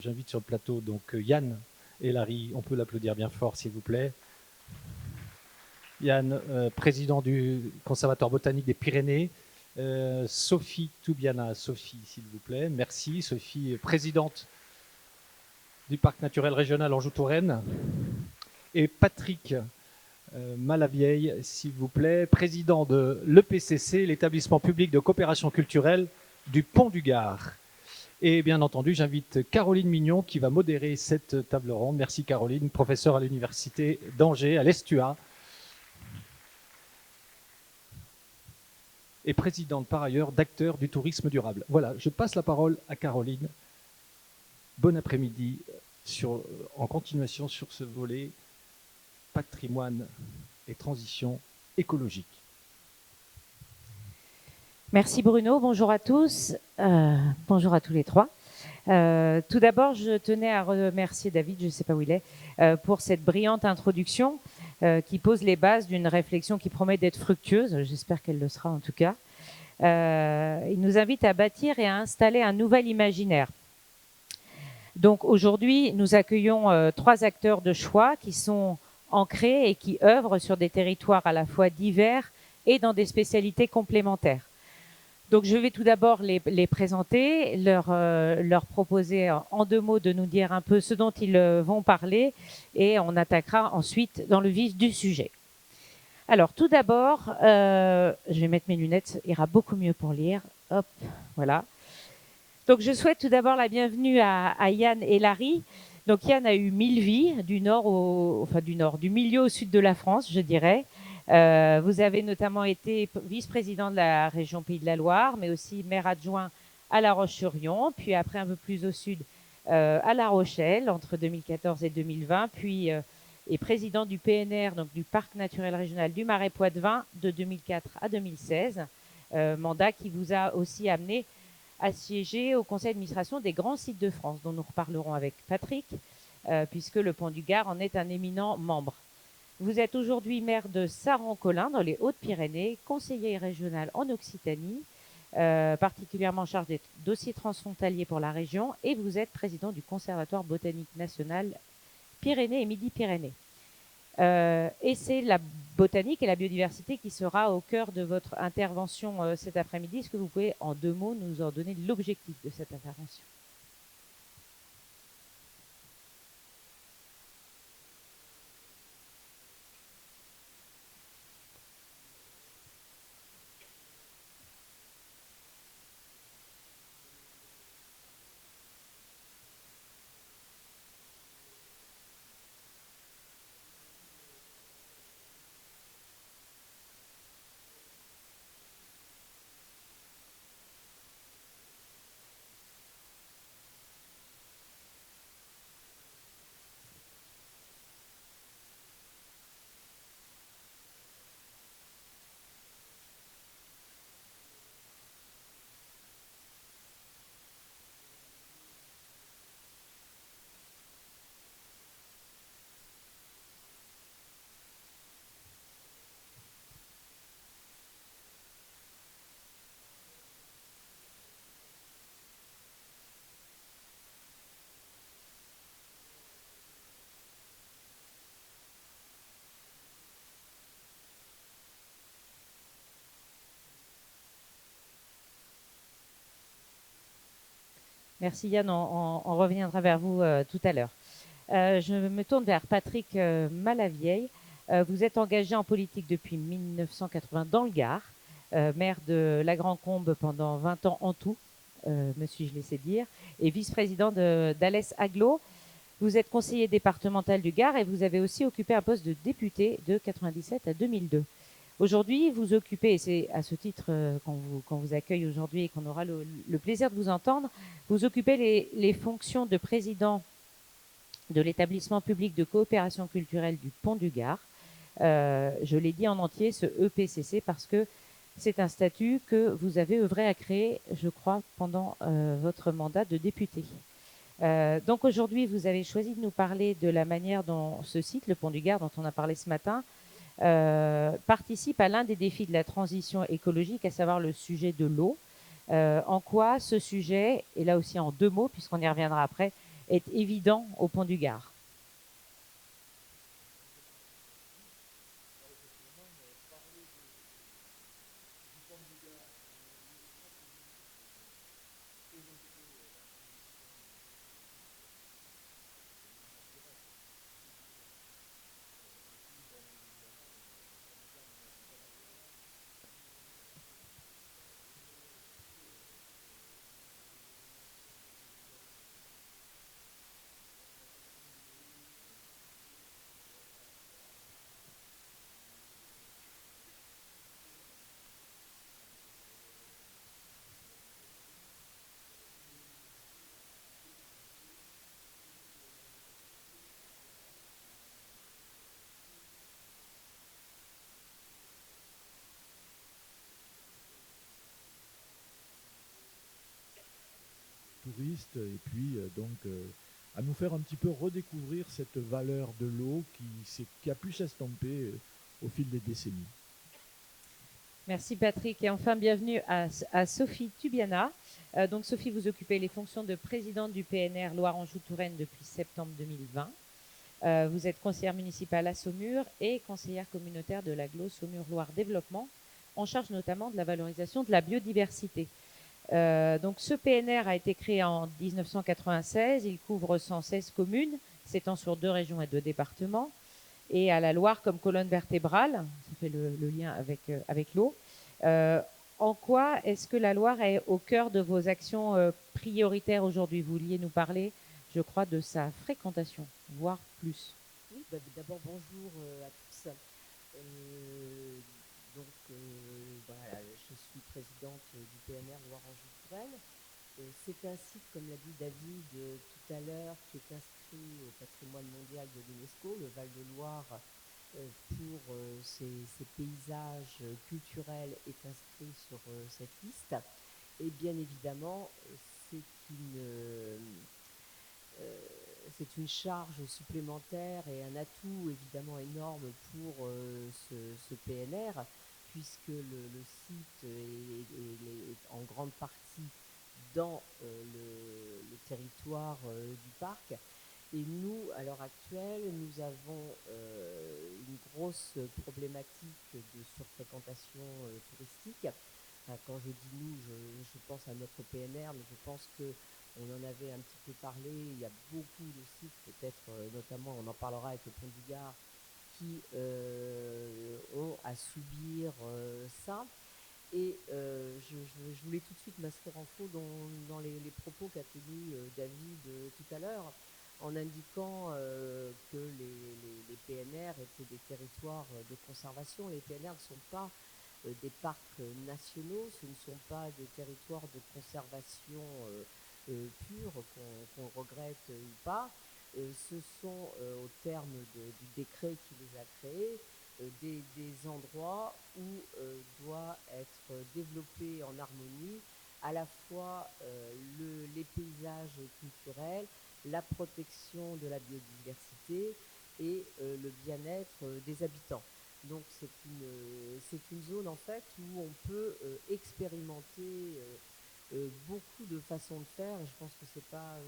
J'invite sur le plateau donc Yann et Larry, on peut l'applaudir bien fort s'il vous plaît. Yann, président du Conservatoire botanique des Pyrénées. Sophie Toubiana, Sophie s'il vous plaît, merci. Sophie, présidente du Parc naturel régional Anjou-Touraine. Et Patrick Malavieille, s'il vous plaît, président de l'EPCC, l'établissement public de coopération culturelle du Pont du Gard. Et bien entendu, j'invite Caroline Mignon qui va modérer cette table ronde. Merci Caroline, professeure à l'université d'Angers, à l'ESTUA. Et présidente par ailleurs d'Acteurs du tourisme durable. Voilà, je passe la parole à Caroline. Bon après-midi en continuation sur ce volet patrimoine et transition écologique. Merci Bruno, bonjour à tous, bonjour à tous les trois. Tout d'abord, je tenais à remercier David, je ne sais pas où il est, pour cette brillante introduction qui pose les bases d'une réflexion qui promet d'être fructueuse, j'espère qu'elle le sera en tout cas. Il nous invite à bâtir et à installer un nouvel imaginaire. Donc aujourd'hui, nous accueillons 3 acteurs de choix qui sont ancrés et qui œuvrent sur des territoires à la fois divers et dans des spécialités complémentaires. Donc je vais tout d'abord les présenter, leur proposer en 2 mots de nous dire un peu ce dont ils vont parler et on attaquera ensuite dans le vif du sujet. Alors tout d'abord, je vais mettre mes lunettes, ça ira beaucoup mieux pour lire. Hop, voilà. Donc je souhaite tout d'abord la bienvenue à Yann et Larry. Donc Yann a eu 1000 vies du milieu au sud de la France, je dirais. Vous avez notamment été vice-président de la région Pays de la Loire, mais aussi maire adjoint à La Roche-sur-Yon, puis après un peu plus au sud à La Rochelle entre 2014 et 2020, puis et président du PNR, donc du Parc naturel régional du Marais Poitevin de 2004 à 2016, mandat qui vous a aussi amené à siéger au conseil d'administration des grands sites de France, dont nous reparlerons avec Patrick, puisque le Pont du Gard en est un éminent membre. Vous êtes aujourd'hui maire de Saran-Colin, dans les Hautes-Pyrénées, conseiller régional en Occitanie, particulièrement en charge des dossiers transfrontaliers pour la région, et vous êtes président du Conservatoire botanique national Pyrénées et Midi-Pyrénées. Et c'est la botanique et la biodiversité qui sera au cœur de votre intervention cet après-midi. Est-ce que vous pouvez, en 2 mots, nous en donner l'objectif de cette intervention ? Merci Yann, on reviendra vers vous tout à l'heure. Je me tourne vers Patrick Malavieille. Vous êtes engagé en politique depuis 1980 dans le Gard, maire de la Grand-Combe pendant 20 ans en tout, me suis-je laissé dire, et vice-président d'Alès Aglo. Vous êtes conseiller départemental du Gard et vous avez aussi occupé un poste de député de 1997 à 2002. Aujourd'hui, vous occupez, et c'est à ce titre qu'on vous accueille aujourd'hui et qu'on aura le plaisir de vous entendre, vous occupez les fonctions de président de l'établissement public de coopération culturelle du Pont du Gard. Je l'ai dit en entier, ce EPCC, parce que c'est un statut que vous avez œuvré à créer, je crois, pendant votre mandat de député. Donc aujourd'hui, vous avez choisi de nous parler de la manière dont ce site, le Pont du Gard, dont on a parlé ce matin, participe à l'un des défis de la transition écologique, à savoir le sujet de l'eau. En quoi ce sujet, et là aussi en 2 mots, puisqu'on y reviendra après, est évident au Pont du Gard. Touristes et puis à nous faire un petit peu redécouvrir cette valeur de l'eau qui a pu s'estomper au fil des décennies. Merci Patrick et enfin bienvenue à Sophie Tubiana. Donc Sophie, vous occupez les fonctions de présidente du PNR Loire-Anjou-Touraine depuis septembre 2020. Vous êtes conseillère municipale à Saumur et conseillère communautaire de l'AGLO Saumur-Loire Développement, en charge notamment de la valorisation de la biodiversité. Donc ce PNR a été créé en 1996, il couvre 116 communes, s'étend sur 2 régions et 2 départements, et à la Loire comme colonne vertébrale, ça fait le lien avec l'eau. En quoi est-ce que la Loire est au cœur de vos actions prioritaires aujourd'hui? Vous vouliez nous parler, je crois, de sa fréquentation, voire plus. Oui, d'abord bonjour à tous. Voilà, je suis présidente du PNR Loire-Anjou-Touraine. C'est un site, comme l'a dit David tout à l'heure, qui est inscrit au patrimoine mondial de l'UNESCO, le Val-de-Loire, pour ses paysages culturels, est inscrit sur cette liste. Et bien évidemment, c'est une charge supplémentaire et un atout évidemment énorme pour ce PNR, puisque le site est en grande partie dans le territoire du parc. Et nous, à l'heure actuelle, nous avons une grosse problématique de surfréquentation touristique. Quand je dis nous, je pense à notre PNR, mais je pense qu'on en avait un petit peu parlé. Il y a beaucoup de sites, peut-être notamment, on en parlera avec le Pont du Gard, qui ont à subir ça. Et je voulais tout de suite m'inscrire en faux dans les propos qu'a tenus David tout à l'heure, en indiquant que les PNR étaient des territoires de conservation. Les PNR ne sont pas des parcs nationaux, ce ne sont pas des territoires de conservation pure, qu'on regrette ou pas. Ce sont, au terme du décret qui les a créés, des endroits où doit être développé en harmonie à la fois les paysages culturels, la protection de la biodiversité et le bien-être des habitants. Donc c'est une zone en fait où on peut expérimenter beaucoup de façons de faire. Et je pense que c'est pas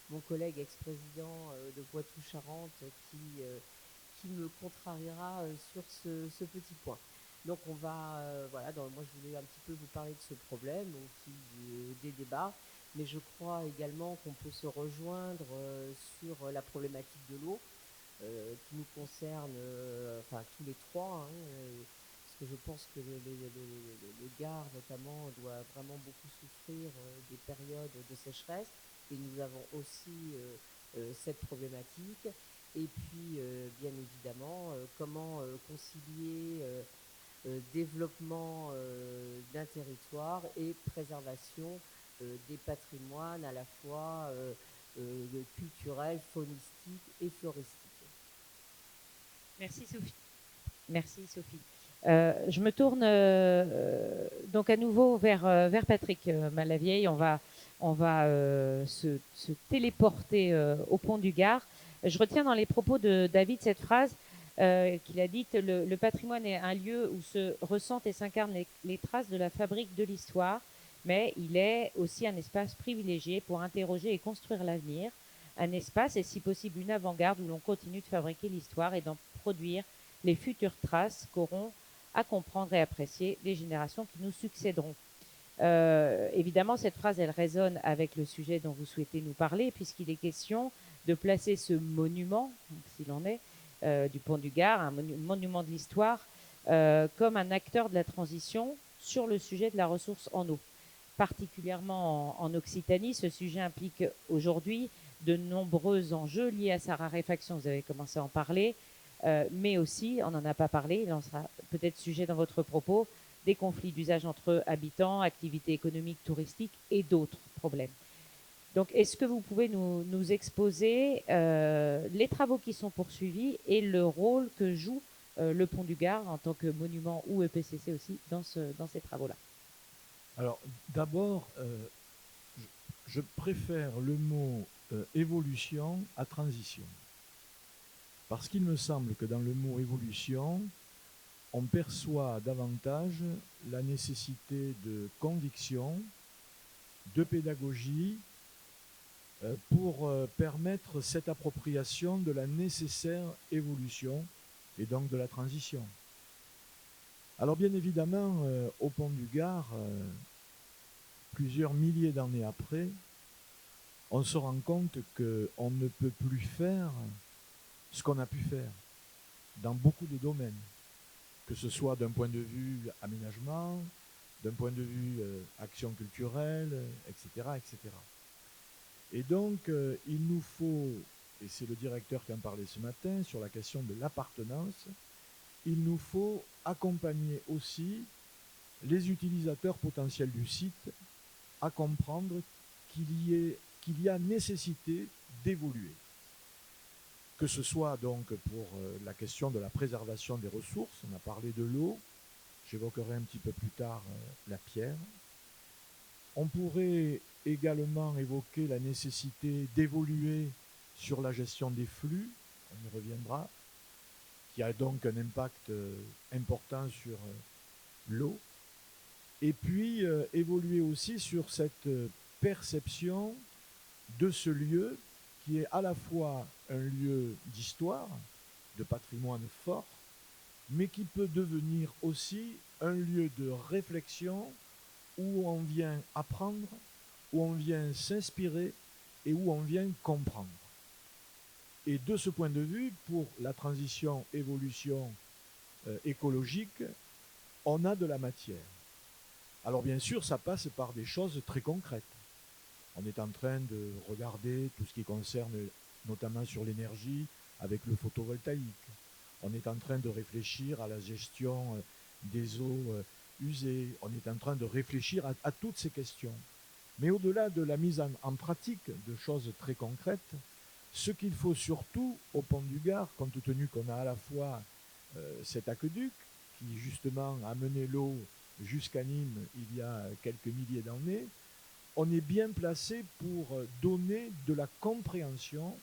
mon collègue ex-président de Poitou-Charentes qui me contrariera sur ce petit point. Donc on va, voilà, moi je voulais un petit peu vous parler de ce problème au fil des débats, mais je crois également qu'on peut se rejoindre sur la problématique de l'eau, qui nous concerne, enfin tous les trois, hein, parce que je pense que le Gard notamment doit vraiment beaucoup souffrir des périodes de sécheresse, et nous avons aussi cette problématique. Et puis, bien évidemment, comment concilier développement d'un territoire et préservation des patrimoines à la fois culturels, faunistiques et floristiques. Merci Sophie. Merci Sophie. Je me tourne donc à nouveau vers Patrick Malavieille. On va se téléporter au Pont du Gard. Je retiens dans les propos de David cette phrase qu'il a dite: le patrimoine est un lieu où se ressentent et s'incarnent les traces de la fabrique de l'histoire, mais il est aussi un espace privilégié pour interroger et construire l'avenir, un espace et si possible une avant-garde où l'on continue de fabriquer l'histoire et d'en produire les futures traces qu'auront à comprendre et apprécier les générations qui nous succéderont. Évidemment, cette phrase, elle résonne avec le sujet dont vous souhaitez nous parler, puisqu'il est question de placer ce monument, s'il en est, du Pont du Gard, un monument de l'histoire, comme un acteur de la transition sur le sujet de la ressource en eau. Particulièrement en Occitanie, ce sujet implique aujourd'hui de nombreux enjeux liés à sa raréfaction. Vous avez commencé à en parler, mais aussi, on n'en a pas parlé, il en sera peut-être sujet dans votre propos, des conflits d'usage entre habitants, activités économiques, touristiques et d'autres problèmes. Donc, est-ce que vous pouvez nous exposer les travaux qui sont poursuivis et le rôle que joue le Pont du Gard en tant que monument ou EPCC aussi dans ces travaux-là? Alors, d'abord, je préfère le mot évolution à transition. Parce qu'il me semble que dans le mot évolution, on perçoit davantage la nécessité de conviction, de pédagogie, pour permettre cette appropriation de la nécessaire évolution et donc de la transition. Alors bien évidemment, au Pont du Gard, plusieurs milliers d'années après, on se rend compte qu'on ne peut plus faire ce qu'on a pu faire dans beaucoup de domaines, que ce soit d'un point de vue aménagement, d'un point de vue action culturelle, etc., etc. Et donc, il nous faut, et c'est le directeur qui en parlait ce matin, sur la question de l'appartenance, il nous faut accompagner aussi les utilisateurs potentiels du site à comprendre qu'il y a nécessité d'évoluer. Que ce soit donc pour la question de la préservation des ressources, on a parlé de l'eau, j'évoquerai un petit peu plus tard la pierre. On pourrait également évoquer la nécessité d'évoluer sur la gestion des flux, on y reviendra, qui a donc un impact important sur l'eau. Et puis évoluer aussi sur cette perception de ce lieu qui est à la fois un lieu d'histoire, de patrimoine fort, mais qui peut devenir aussi un lieu de réflexion où on vient apprendre, où on vient s'inspirer et où on vient comprendre. Et de ce point de vue, pour la transition évolution écologique, on a de la matière. Alors bien sûr, ça passe par des choses très concrètes. On est en train de regarder tout ce qui concerne notamment sur l'énergie avec le photovoltaïque. On est en train de réfléchir à la gestion des eaux usées. On est en train de réfléchir à toutes ces questions. Mais au-delà de la mise en pratique de choses très concrètes, ce qu'il faut surtout au Pont du Gard, compte tenu qu'on a à la fois cet aqueduc qui justement a mené l'eau jusqu'à Nîmes il y a quelques milliers d'années, on est bien placé pour donner de la compréhension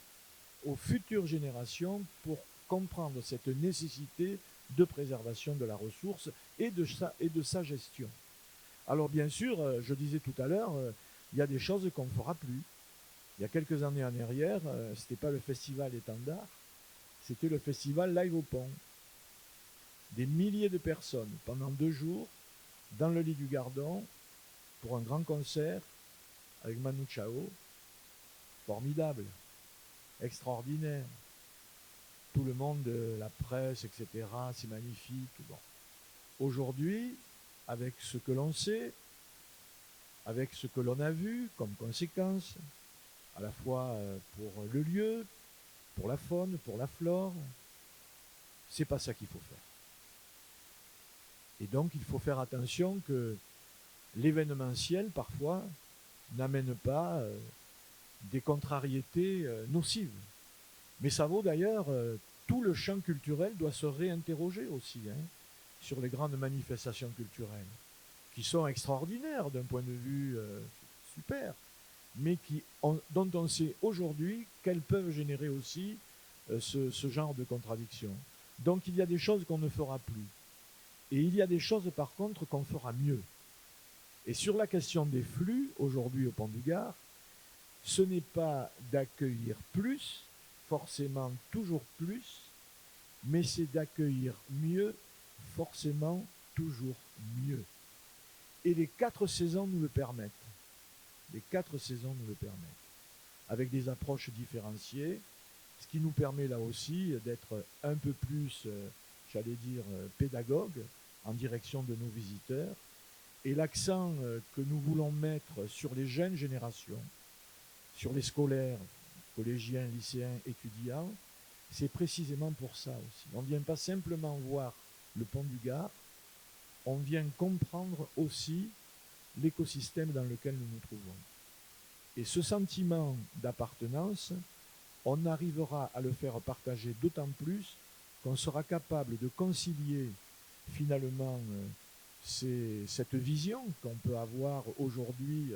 aux futures générations pour comprendre cette nécessité de préservation de la ressource et de sa gestion. Alors bien sûr, je disais tout à l'heure, il y a des choses qu'on ne fera plus. Il y a quelques années en arrière, ce n'était pas le festival Étendard, c'était le festival Live au Pont. Des milliers de personnes pendant 2 jours dans le lit du Gardon pour un grand concert avec Manu Chao. Formidable, extraordinaire. Tout le monde, la presse, etc., c'est magnifique. Bon. Aujourd'hui, avec ce que l'on sait, avec ce que l'on a vu comme conséquence, à la fois pour le lieu, pour la faune, pour la flore, c'est pas ça qu'il faut faire. Et donc, il faut faire attention que l'événementiel, parfois, n'amène pas des contrariétés nocives. Mais ça vaut d'ailleurs, tout le champ culturel doit se réinterroger aussi sur les grandes manifestations culturelles, qui sont extraordinaires d'un point de vue super, mais dont on sait aujourd'hui qu'elles peuvent générer aussi ce genre de contradiction. Donc il y a des choses qu'on ne fera plus. Et il y a des choses par contre qu'on fera mieux. Et sur la question des flux, aujourd'hui au Pont du Gard, ce n'est pas d'accueillir plus, forcément toujours plus, mais c'est d'accueillir mieux, forcément toujours mieux. Et les 4 saisons nous le permettent. Les 4 saisons nous le permettent. Avec des approches différenciées, ce qui nous permet là aussi d'être un peu plus, j'allais dire, pédagogue en direction de nos visiteurs. Et l'accent que nous voulons mettre sur les jeunes générations, sur les scolaires, collégiens, lycéens, étudiants, c'est précisément pour ça aussi. On ne vient pas simplement voir le pont du Gard, on vient comprendre aussi l'écosystème dans lequel nous nous trouvons. Et ce sentiment d'appartenance, on arrivera à le faire partager d'autant plus qu'on sera capable de concilier finalement cette vision qu'on peut avoir aujourd'hui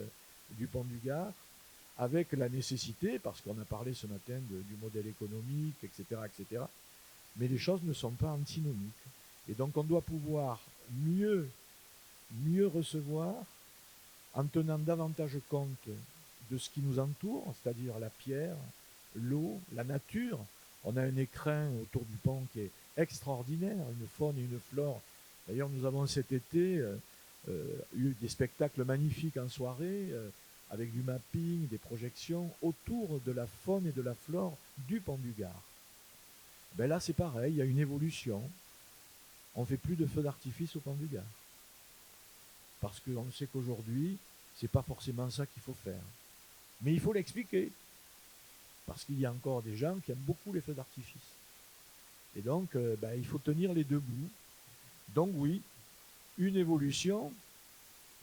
du pont du Gard avec la nécessité, parce qu'on a parlé ce matin du modèle économique, etc., etc., mais les choses ne sont pas antinomiques. Et donc on doit pouvoir mieux recevoir en tenant davantage compte de ce qui nous entoure, c'est-à-dire la pierre, l'eau, la nature. On a un écrin autour du pont qui est extraordinaire, une faune et une flore. D'ailleurs, nous avons cet été eu des spectacles magnifiques en soirée, avec du mapping, des projections autour de la faune et de la flore du pont du Gard. Ben là, c'est pareil, il y a une évolution. On ne fait plus de feux d'artifice au pont du Gard. Parce qu'on sait qu'aujourd'hui, ce n'est pas forcément ça qu'il faut faire. Mais il faut l'expliquer. Parce qu'il y a encore des gens qui aiment beaucoup les feux d'artifice. Et donc, il faut tenir les deux bouts. Donc oui, une évolution,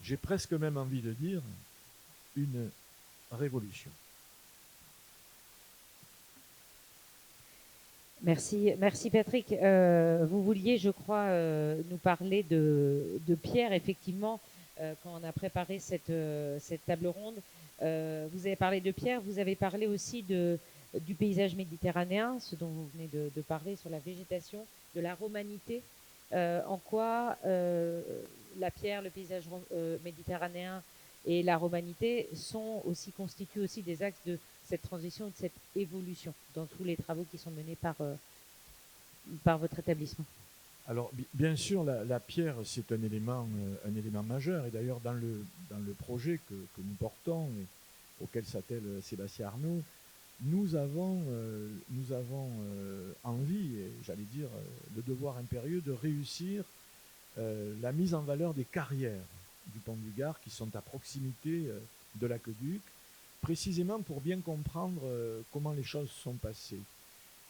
j'ai presque même envie de dire, une révolution. Merci Patrick. Vous vouliez, je crois, nous parler de Pierre, effectivement, quand on a préparé cette table ronde. Vous avez parlé de Pierre, vous avez parlé aussi du paysage méditerranéen, ce dont vous venez de parler sur la végétation, de la romanité. En quoi la pierre, le paysage méditerranéen et la romanité constituent aussi des axes de cette transition, de cette évolution dans tous les travaux qui sont menés par votre établissement. Alors, bien sûr, la pierre, c'est un élément majeur. Et d'ailleurs, dans le projet que nous portons et auquel s'attelle Sébastien Arnaud, nous avons envie, et j'allais dire le devoir impérieux, de réussir la mise en valeur des carrières du pont du Gard qui sont à proximité de l'aqueduc, précisément pour bien comprendre comment les choses sont passées.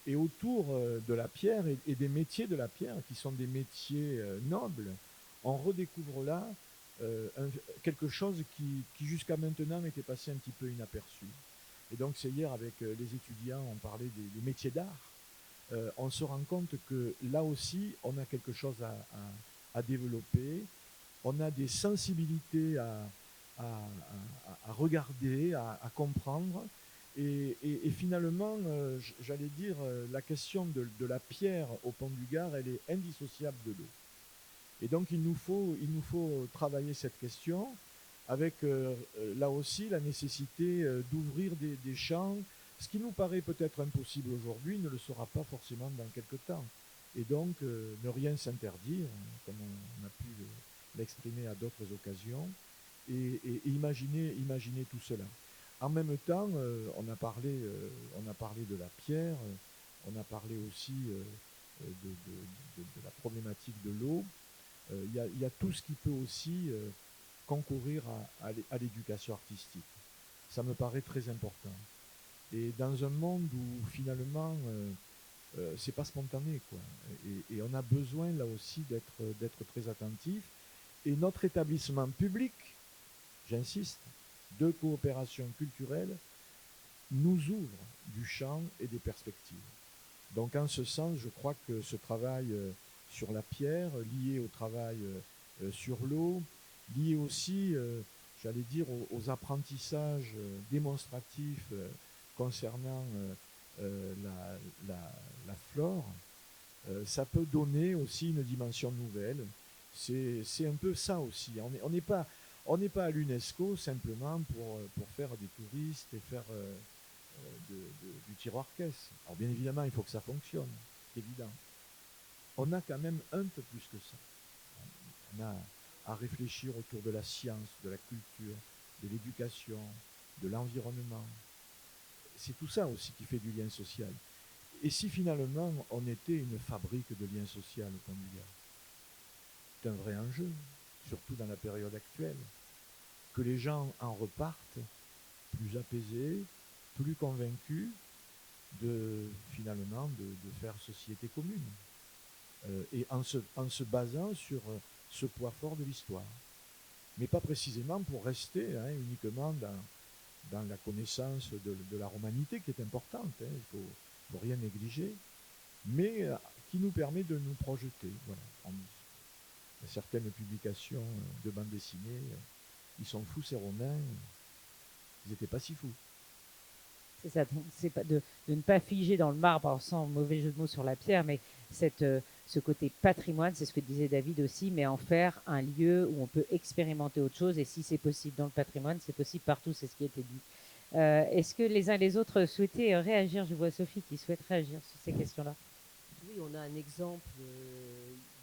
Et autour de la pierre et des métiers de la pierre, qui sont des métiers nobles, on redécouvre là quelque chose qui jusqu'à maintenant était passé un petit peu inaperçu. Et donc c'est hier avec les étudiants, on parlait des métiers d'art. On se rend compte que là aussi, on a quelque chose à développer. On a des sensibilités à regarder, à comprendre. Et finalement, j'allais dire, la question de la pierre au pont du Gard, elle est indissociable de l'eau. Et donc il nous faut travailler cette question avec là aussi la nécessité d'ouvrir des champs. Ce qui nous paraît peut-être impossible aujourd'hui ne le sera pas forcément dans quelques temps. Et donc ne rien s'interdire, comme on a pu l'exprimer à d'autres occasions, et imaginer tout cela. En même temps, on a parlé de la pierre, on a parlé aussi de la problématique de l'eau. Il y a tout ce qui peut aussi concourir à l'éducation artistique. Ça me paraît très important. Et dans un monde où finalement c'est pas spontané, quoi. Et on a besoin là aussi d'être très attentif. Et notre établissement public, j'insiste, de coopération culturelle, nous ouvre du champ et des perspectives. Donc en ce sens, je crois que ce travail sur la pierre, lié au travail sur l'eau, lié aussi, j'allais dire, aux apprentissages démonstratifs concernant la flore, ça peut donner aussi une dimension nouvelle. C'est un peu ça aussi. On n'est pas à l'UNESCO simplement pour faire des touristes et faire du tiroir-caisse. Alors bien évidemment, il faut que ça fonctionne, c'est évident. On a quand même un peu plus que ça. On a à réfléchir autour de la science, de la culture, de l'éducation, de l'environnement. C'est tout ça aussi qui fait du lien social. Et si finalement on était une fabrique de liens sociaux au Pont du Gard, c'est un vrai enjeu, surtout dans la période actuelle, que les gens en repartent plus apaisés, plus convaincus finalement de faire société commune. Et en se basant sur ce poids fort de l'histoire. Mais pas précisément pour rester uniquement dans la connaissance de la romanité qui est importante, il ne faut rien négliger, mais qui nous permet de nous projeter. Voilà. Certaines publications de bande dessinée, ils sont fous ces Romains, ils n'étaient pas si fous. C'est ça, c'est pas de ne pas figer dans le marbre, sans mauvais jeu de mots sur la pierre, mais ce côté patrimoine, c'est ce que disait David aussi, mais en faire un lieu où on peut expérimenter autre chose, et si c'est possible dans le patrimoine, c'est possible partout, c'est ce qui a été dit. Est-ce que les uns et les autres souhaitaient réagir? Je vois Sophie qui souhaite réagir sur ces questions-là. Oui, on a un exemple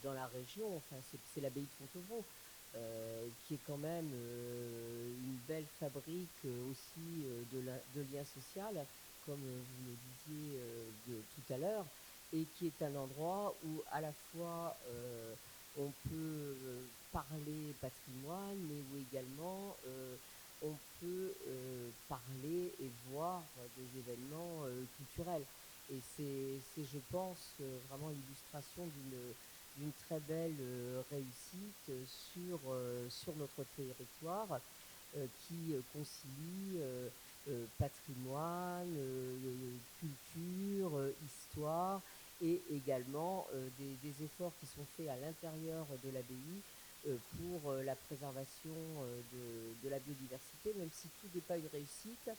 dans la région, enfin, c'est l'abbaye de Fontevraud, qui est quand même une belle fabrique aussi de lien social, comme vous le disiez tout à l'heure, et qui est un endroit où à la fois on peut parler patrimoine, mais où également on peut parler et voir des événements culturels. Et c'est, je pense, vraiment l'illustration d'une très belle réussite sur notre territoire qui concilie patrimoine, culture, histoire et également des efforts qui sont faits à l'intérieur de l'abbaye pour la préservation de la biodiversité, même si tout n'est pas une réussite,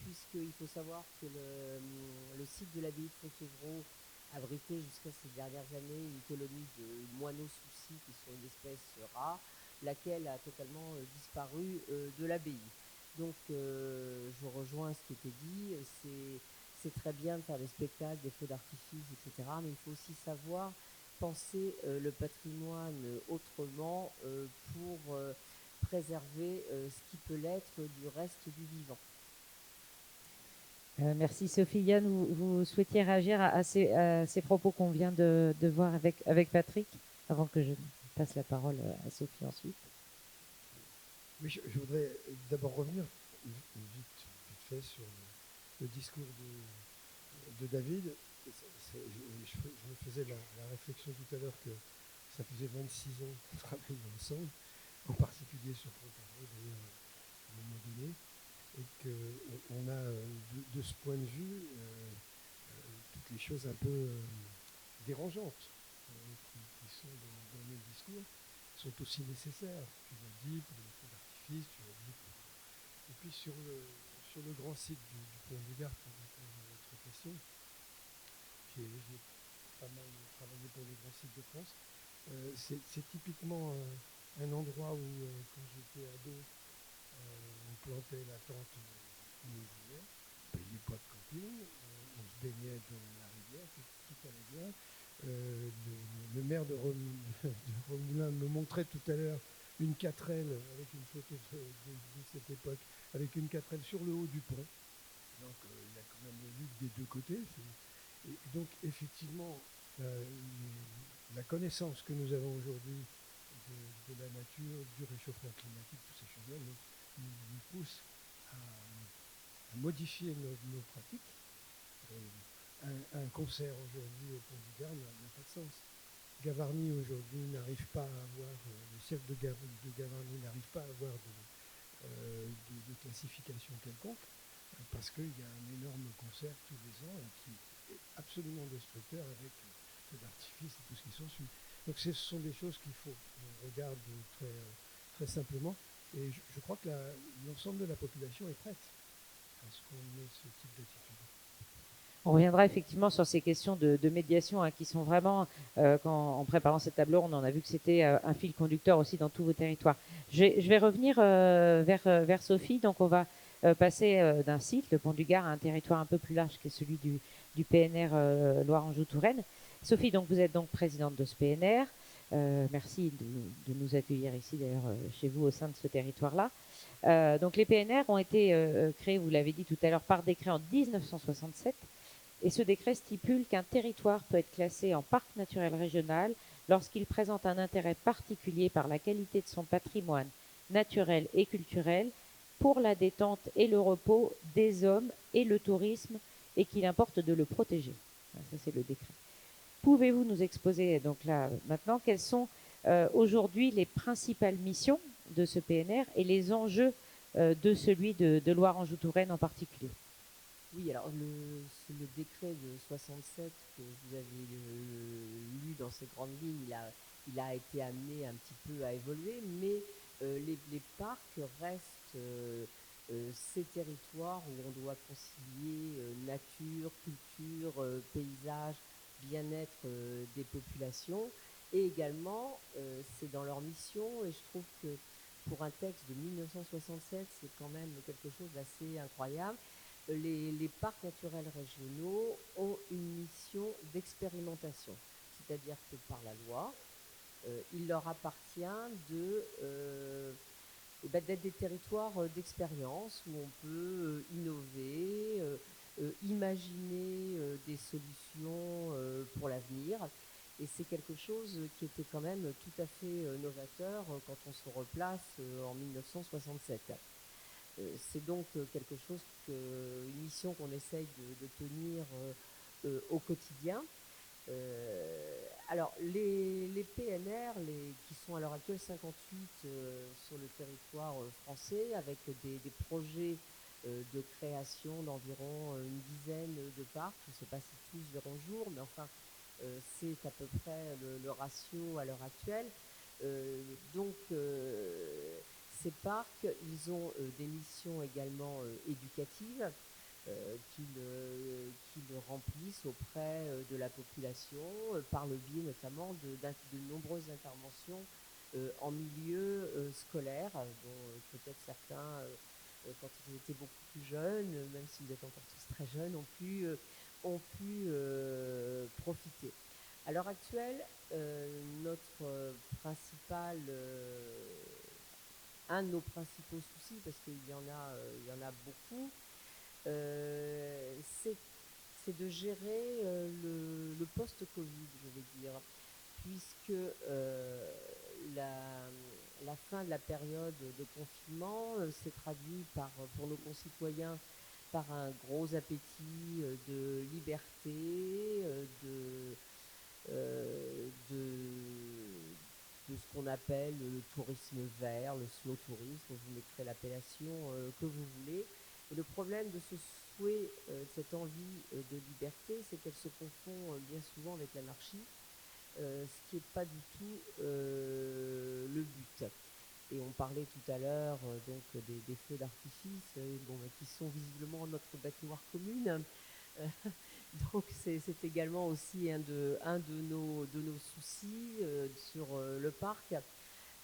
puisqu'il faut savoir que le site de l'abbaye de Fontevraud abritait jusqu'à ces dernières années une colonie de moineaux soucis qui sont une espèce rare, laquelle a totalement disparu de l'abbaye. Donc je rejoins ce qui était dit, c'est très bien de faire des spectacles, des feux d'artifice, etc. Mais il faut aussi savoir penser le patrimoine autrement pour préserver ce qui peut l'être du reste du vivant. Merci Sophie. Yann, vous souhaitiez réagir à ces propos qu'on vient de voir avec Patrick, avant que je passe la parole à Sophie ensuite. Oui, je voudrais d'abord revenir vite fait sur le discours de David. Je me faisais la réflexion tout à l'heure que ça faisait 26 ans qu'on travaillait ensemble, en particulier sur Fontevraud d'ailleurs à un moment donné, et qu'on a de ce point de vue toutes les choses un peu dérangeantes qui sont dans nos discours sont aussi nécessaires. Tu l'as dit pour les feux d'artifice, tu l'as dit pour... Et puis sur le grand site du Pont du Gard, pour répondre à votre question, j'ai pas mal travaillé pour les grands sites de France. C'est typiquement un endroit où, quand j'étais ado, on plantait la tente où on voulait, on payait pas de camping, on se baignait dans la rivière, tout allait bien. Le maire de Remoulins me montrait tout à l'heure une 4L avec une photo de cette époque, avec une 4L sur le haut du pont. Donc il y a quand même le luxe des deux côtés. Et donc effectivement, la connaissance que nous avons aujourd'hui de la nature, du réchauffement climatique, toutes ces choses-là nous poussent à modifier nos pratiques. Un concert aujourd'hui au Pont du Gard n'a pas de sens. Gavarnie aujourd'hui n'arrive pas à avoir, le cirque de Gavarnie n'arrive pas à avoir de classification quelconque, parce qu'il y a un énorme concert tous les ans qui est absolument destructeur avec feux d'artifice et tout ce qui s'ensuit. Donc ce sont des choses qu'il faut qu'on regarde très simplement. Et je crois que l'ensemble de la population est prête à ce qu'on ait ce type d'attitude. On reviendra effectivement sur ces questions de médiation qui sont vraiment, en préparant cette table ronde, on a vu que c'était un fil conducteur aussi dans tous vos territoires. Je vais revenir vers Sophie. Donc, on va passer d'un site, le Pont du Gard, à un territoire un peu plus large qui est celui du PNR Loire-Anjou-Touraine. Sophie, donc, vous êtes donc présidente de ce PNR. Merci de nous accueillir ici, d'ailleurs, chez vous, au sein de ce territoire-là. Donc, les PNR ont été créés, vous l'avez dit tout à l'heure, par décret en 1967. Et ce décret stipule qu'un territoire peut être classé en parc naturel régional lorsqu'il présente un intérêt particulier par la qualité de son patrimoine naturel et culturel pour la détente et le repos des hommes et le tourisme et qu'il importe de le protéger. Ça, c'est le décret. Pouvez-vous nous exposer donc là maintenant quelles sont aujourd'hui les principales missions de ce PNR et les enjeux de celui de Loire-Anjou-Touraine en particulier? Oui, alors c'est le décret de 67 que vous avez lu dans ses grandes lignes, il a été amené un petit peu à évoluer, mais les parcs restent ces territoires où on doit concilier nature, culture, paysage, bien-être des populations. Et également, c'est dans leur mission, et je trouve que pour un texte de 1967, c'est quand même quelque chose d'assez incroyable. Les parcs naturels régionaux ont une mission d'expérimentation, c'est-à-dire que par la loi, il leur appartient d'être des territoires d'expérience où on peut innover, imaginer des solutions pour l'avenir. Et c'est quelque chose qui était quand même tout à fait novateur quand on se replace en 1967. C'est donc quelque chose une mission qu'on essaye de tenir au quotidien. Alors, les PNR, qui sont à l'heure actuelle 58 sur le territoire français, avec des projets de création d'environ une dizaine de parcs, je ne sais pas si tous verront le jour, mais enfin, c'est à peu près le ratio à l'heure actuelle. Donc, ces parcs, ils ont des missions également éducatives qu'ils remplissent auprès de la population par le biais notamment de nombreuses interventions en milieu scolaire, dont peut-être certains, quand ils étaient beaucoup plus jeunes, même si vous êtes encore tous très jeunes, ont pu profiter. À l'heure actuelle, notre principal un de nos principaux soucis, parce qu'il y en a beaucoup, c'est de gérer le post-Covid, je vais dire, puisque la fin de la période de confinement s'est traduit pour nos concitoyens par un gros appétit de liberté, de ce qu'on appelle le tourisme vert, le slow tourisme, vous mettrez l'appellation que vous voulez. Et le problème de ce souhait, de cette envie de liberté, c'est qu'elle se confond bien souvent avec l'anarchie, ce qui n'est pas du tout le but. Et on parlait tout à l'heure donc des feux d'artifice qui sont visiblement notre bête noire commune. Donc c'est également aussi un de nos soucis sur le parc,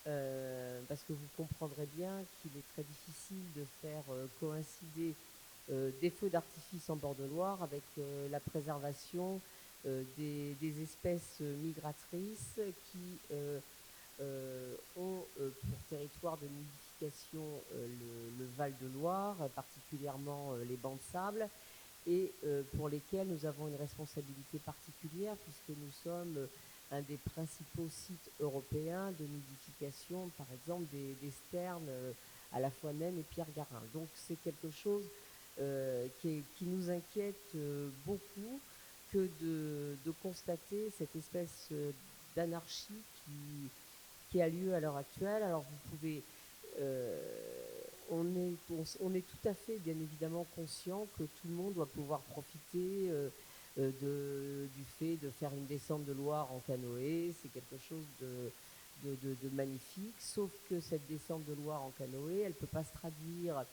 parce que vous comprendrez bien qu'il est très difficile de faire coïncider des feux d'artifice en bord de Loire avec la préservation des espèces migratrices qui ont pour territoire de nidification le Val de Loire, particulièrement les bancs de sable, et pour lesquels nous avons une responsabilité particulière puisque nous sommes un des principaux sites européens de nidification, par exemple des sternes à la fois naines et Pierre Garin. Donc c'est quelque chose qui nous inquiète beaucoup que de constater cette espèce d'anarchie qui a lieu à l'heure actuelle. Alors vous pouvez... on est tout à fait, bien évidemment, conscient que tout le monde doit pouvoir profiter du fait de faire une descente de Loire en canoë. C'est quelque chose de magnifique, sauf que cette descente de Loire en canoë, elle ne peut pas se traduire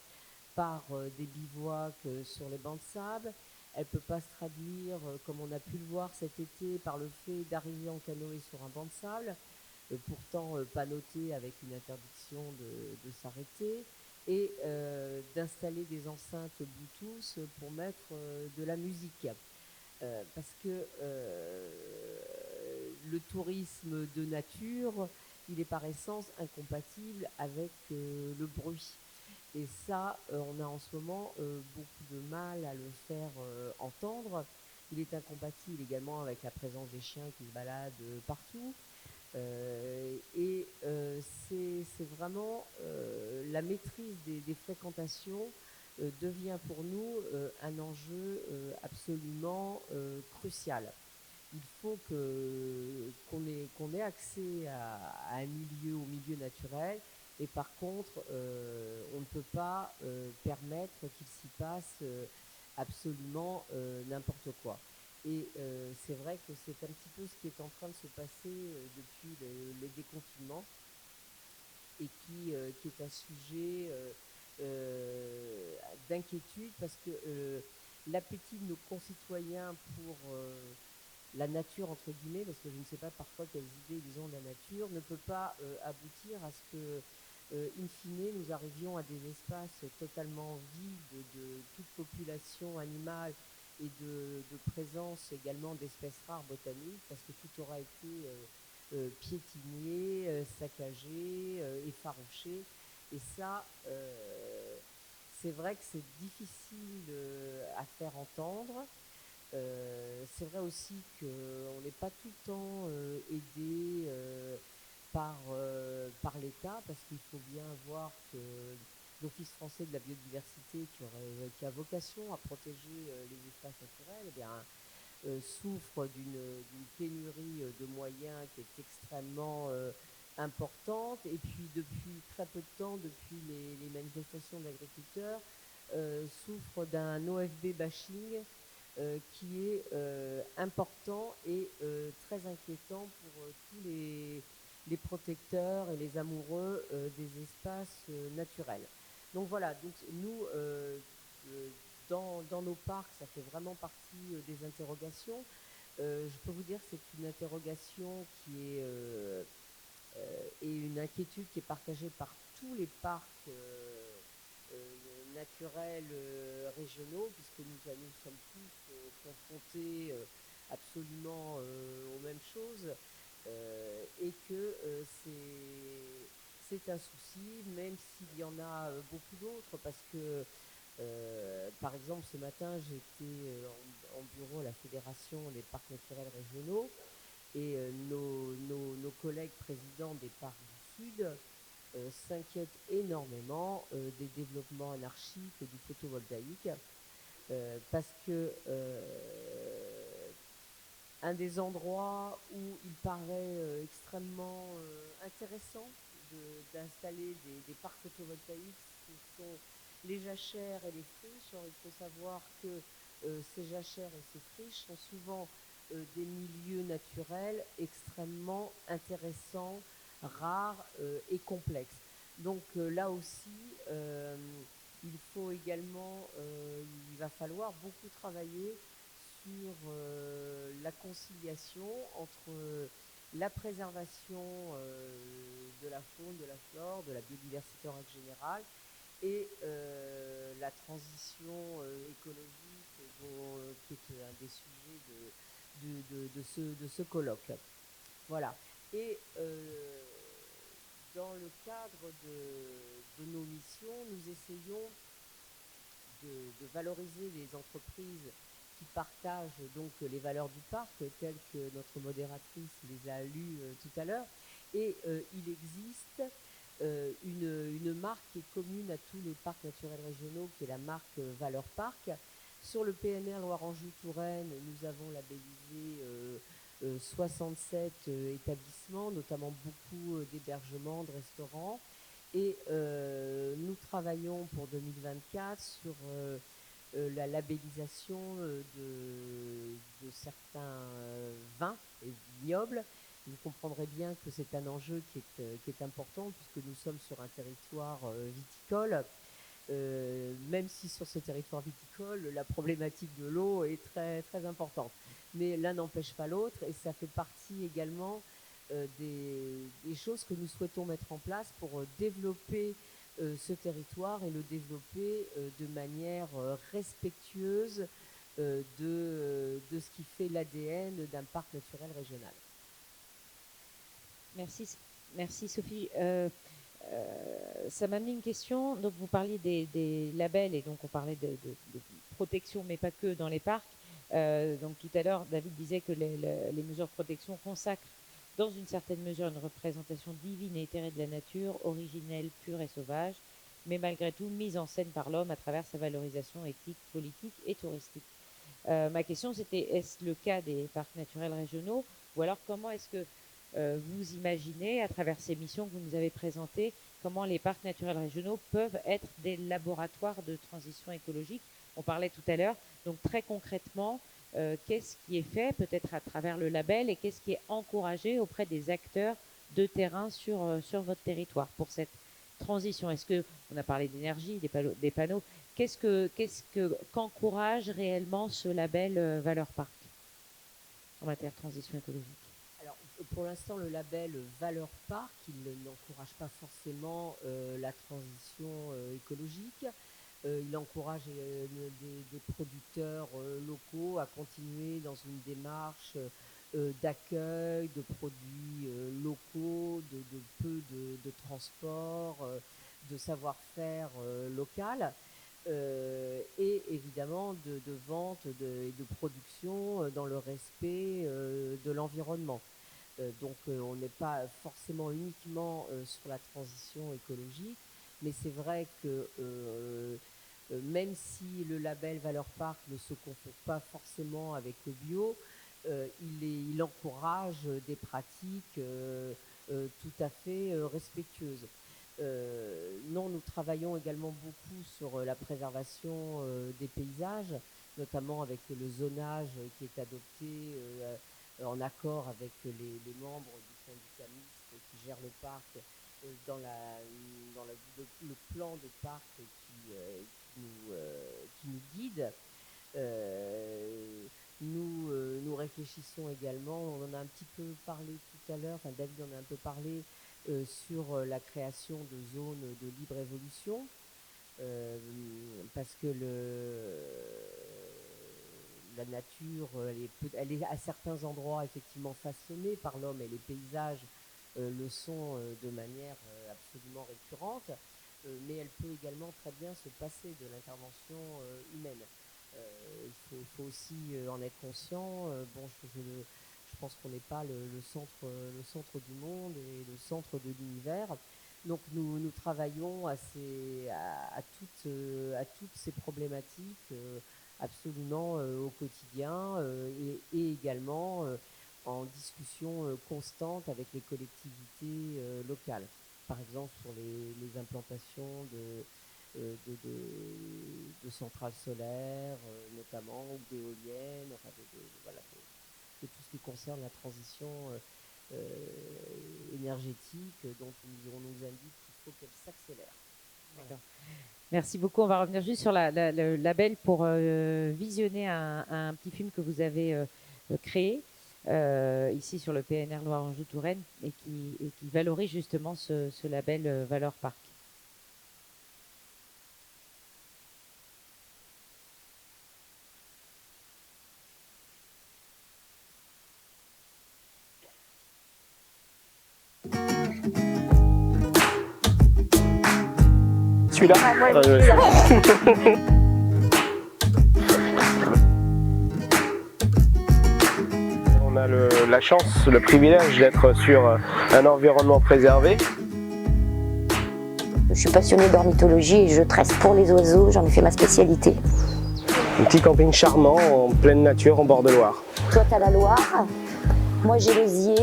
par des bivouacs sur les bancs de sable, Elle ne peut pas se traduire, comme on a pu le voir cet été, par le fait d'arriver en canoë sur un banc de sable, pourtant pas noté avec une interdiction de s'arrêter, et d'installer des enceintes Bluetooth pour mettre de la musique. Parce que le tourisme de nature, il est par essence incompatible avec le bruit. Et ça, on a en ce moment beaucoup de mal à le faire entendre. Il est incompatible également avec la présence des chiens qui se baladent partout. C'est vraiment la maîtrise des fréquentations devient pour nous un enjeu absolument crucial. Il faut qu'on ait accès à un milieu, au milieu naturel, et par contre, on ne peut pas permettre qu'il s'y passe absolument n'importe quoi. Et c'est vrai que c'est un petit peu ce qui est en train de se passer depuis les déconfinements, et qui est un sujet d'inquiétude, parce que l'appétit de nos concitoyens pour la nature, entre guillemets, parce que je ne sais pas parfois quelles idées ils ont de la nature, ne peut pas aboutir à ce que, in fine, nous arrivions à des espaces totalement vides de toute population animale et de présence également d'espèces rares botaniques, parce que tout aura été piétiné, saccagé, effarouché. Et ça, c'est vrai que c'est difficile à faire entendre. C'est vrai aussi qu'on n'est pas tout le temps aidé par l'État, parce qu'il faut bien voir que l'Office français de la biodiversité, qui a vocation à protéger les espaces naturels, eh bien, souffre d'une pénurie de moyens qui est extrêmement importante. Et puis depuis très peu de temps, depuis les manifestations d'agriculteurs, souffre d'un OFB bashing qui est important et très inquiétant pour tous les protecteurs et les amoureux des espaces naturels. Donc voilà, donc nous, dans nos parcs, ça fait vraiment partie des interrogations. Je peux vous dire que c'est une interrogation qui est et une inquiétude qui est partagée par tous les parcs naturels régionaux, puisque nous sommes tous confrontés absolument aux mêmes choses, et que c'est un souci, même s'il y en a beaucoup d'autres, parce que par exemple, ce matin, j'étais en bureau à la Fédération des parcs naturels régionaux, et nos collègues présidents des parcs du Sud s'inquiètent énormément des développements anarchiques du photovoltaïque, parce que un des endroits où il paraît extrêmement intéressant d'installer des parcs photovoltaïques, ce sont les jachères et les friches. Alors, il faut savoir que ces jachères et ces friches sont souvent des milieux naturels extrêmement intéressants, rares et complexes. Donc là aussi, il faut également, il va falloir beaucoup travailler sur la conciliation entre la préservation de la faune, de la flore, de la biodiversité en règle générale, et la transition écologique, qui est un des sujets de ce colloque. Voilà. Et dans le cadre de nos missions, nous essayons de valoriser les entreprises qui partagent donc les valeurs du parc, telles que notre modératrice les a lues tout à l'heure. Et il existe une marque qui est commune à tous les parcs naturels régionaux, qui est la marque Valeur Parc. Sur le PNR Loire-Anjou-Touraine, nous avons labellisé 67 établissements, notamment beaucoup d'hébergements, de restaurants. Et nous travaillons pour 2024 sur la labellisation de certains vins et vignobles. Vous comprendrez bien que c'est un enjeu qui est important, puisque nous sommes sur un territoire viticole. même si sur ce territoire viticole, la problématique de l'eau est très, très importante. Mais l'un n'empêche pas l'autre, et ça fait partie également des choses que nous souhaitons mettre en place pour développer ce territoire et le développer de manière respectueuse de ce qui fait l'ADN d'un parc naturel régional. Merci Sophie. Ça m'a amené une question. Donc vous parliez des labels et donc on parlait de protection, mais pas que dans les parcs. Donc tout à l'heure, David disait que les mesures de protection consacrent dans une certaine mesure une représentation divine et éthérée de la nature, originelle, pure et sauvage, mais malgré tout mise en scène par l'homme à travers sa valorisation éthique, politique et touristique. Ma question c'était, est-ce le cas des parcs naturels régionaux, ou alors comment est-ce que vous imaginez, à travers ces missions que vous nous avez présentées, comment les parcs naturels régionaux peuvent être des laboratoires de transition écologique? On parlait tout à l'heure, donc très concrètement, qu'est-ce qui est fait peut-être à travers le label et qu'est-ce qui est encouragé auprès des acteurs de terrain sur votre territoire pour cette transition? Est-ce que, on a parlé d'énergie, des panneaux, qu'encourage réellement ce label Valeurs Parc en matière de transition écologique? Alors, pour l'instant, le label Valeurs Parc, il n'encourage pas forcément la transition écologique. Il encourage des producteurs locaux à continuer dans une démarche d'accueil de produits locaux, de peu de transport, de savoir-faire local, et évidemment de vente et de production dans le respect de l'environnement. Donc on n'est pas forcément uniquement sur la transition écologique, mais c'est vrai que même si le label Valeurs Parc ne se confond pas forcément avec le bio, il encourage des pratiques tout à fait respectueuses. Non, nous travaillons également beaucoup sur la préservation des paysages, notamment avec le zonage qui est adopté en accord avec les membres du syndicat mixte qui gère le parc dans le plan de parc qui nous guide. Nous réfléchissons également, on en a un petit peu parlé tout à l'heure, enfin David en a un peu parlé, sur la création de zones de libre évolution, parce que la nature, elle est à certains endroits effectivement façonnée par l'homme, et les paysages le sont de manière absolument récurrente, mais elle peut également très bien se passer de l'intervention humaine. Il faut aussi en être conscient. Bon, je pense qu'on n'est pas le centre du monde et le centre de l'univers. Donc nous travaillons à toutes ces problématiques absolument au quotidien, et également en discussion constante avec les collectivités locales. Par exemple sur les implantations de centrales solaires notamment, ou d'éoliennes, enfin de tout ce qui concerne la transition énergétique, dont on nous indique qu'il faut qu'elle s'accélère. D'accord. Merci beaucoup. On va revenir juste sur le label pour visionner un petit film que vous avez créé ici sur le PNR Loire-Anjou-Touraine et qui valorise justement ce label Valeurs Parc. Celui-là On a la chance, le privilège d'être sur un environnement préservé. Je suis passionnée d'ornithologie et je tresse pour les oiseaux, j'en ai fait ma spécialité. Un petit camping charmant en pleine nature en bord de Loire. Toi t'as la Loire, moi j'ai les Yeux,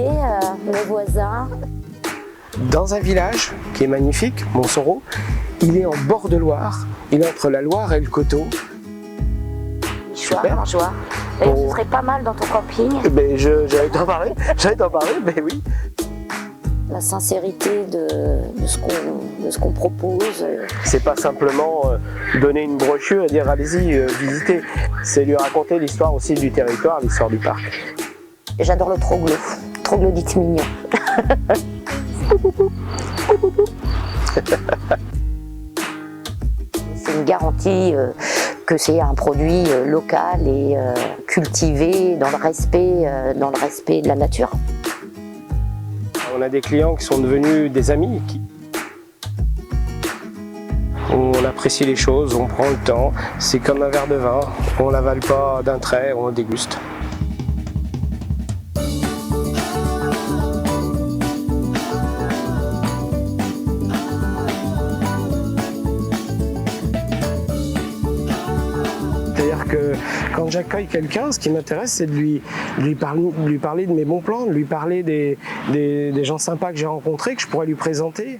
mes voisins. Dans un village qui est magnifique, Montsoreau, il est en bord de Loire, il est entre la Loire et le Coteau. Super. Joie. D'ailleurs, ce serait pas mal dans ton camping. Ben, j'allais t'en parler, mais oui. la sincérité de ce qu'on propose. C'est pas simplement donner une brochure et dire allez-y, visitez. C'est lui raconter l'histoire aussi du territoire, l'histoire du parc. J'adore le troglodyte mignon. C'est une garantie que c'est un produit local et cultivé dans le respect de la nature. On a des clients qui sont devenus des amis. On apprécie les choses, on prend le temps. C'est comme un verre de vin, on l'avale pas d'un trait, on le déguste. C'est-à-dire que quand j'accueille quelqu'un, ce qui m'intéresse, c'est de lui parler de mes bons plans, de lui parler des gens sympas que j'ai rencontrés, que je pourrais lui présenter.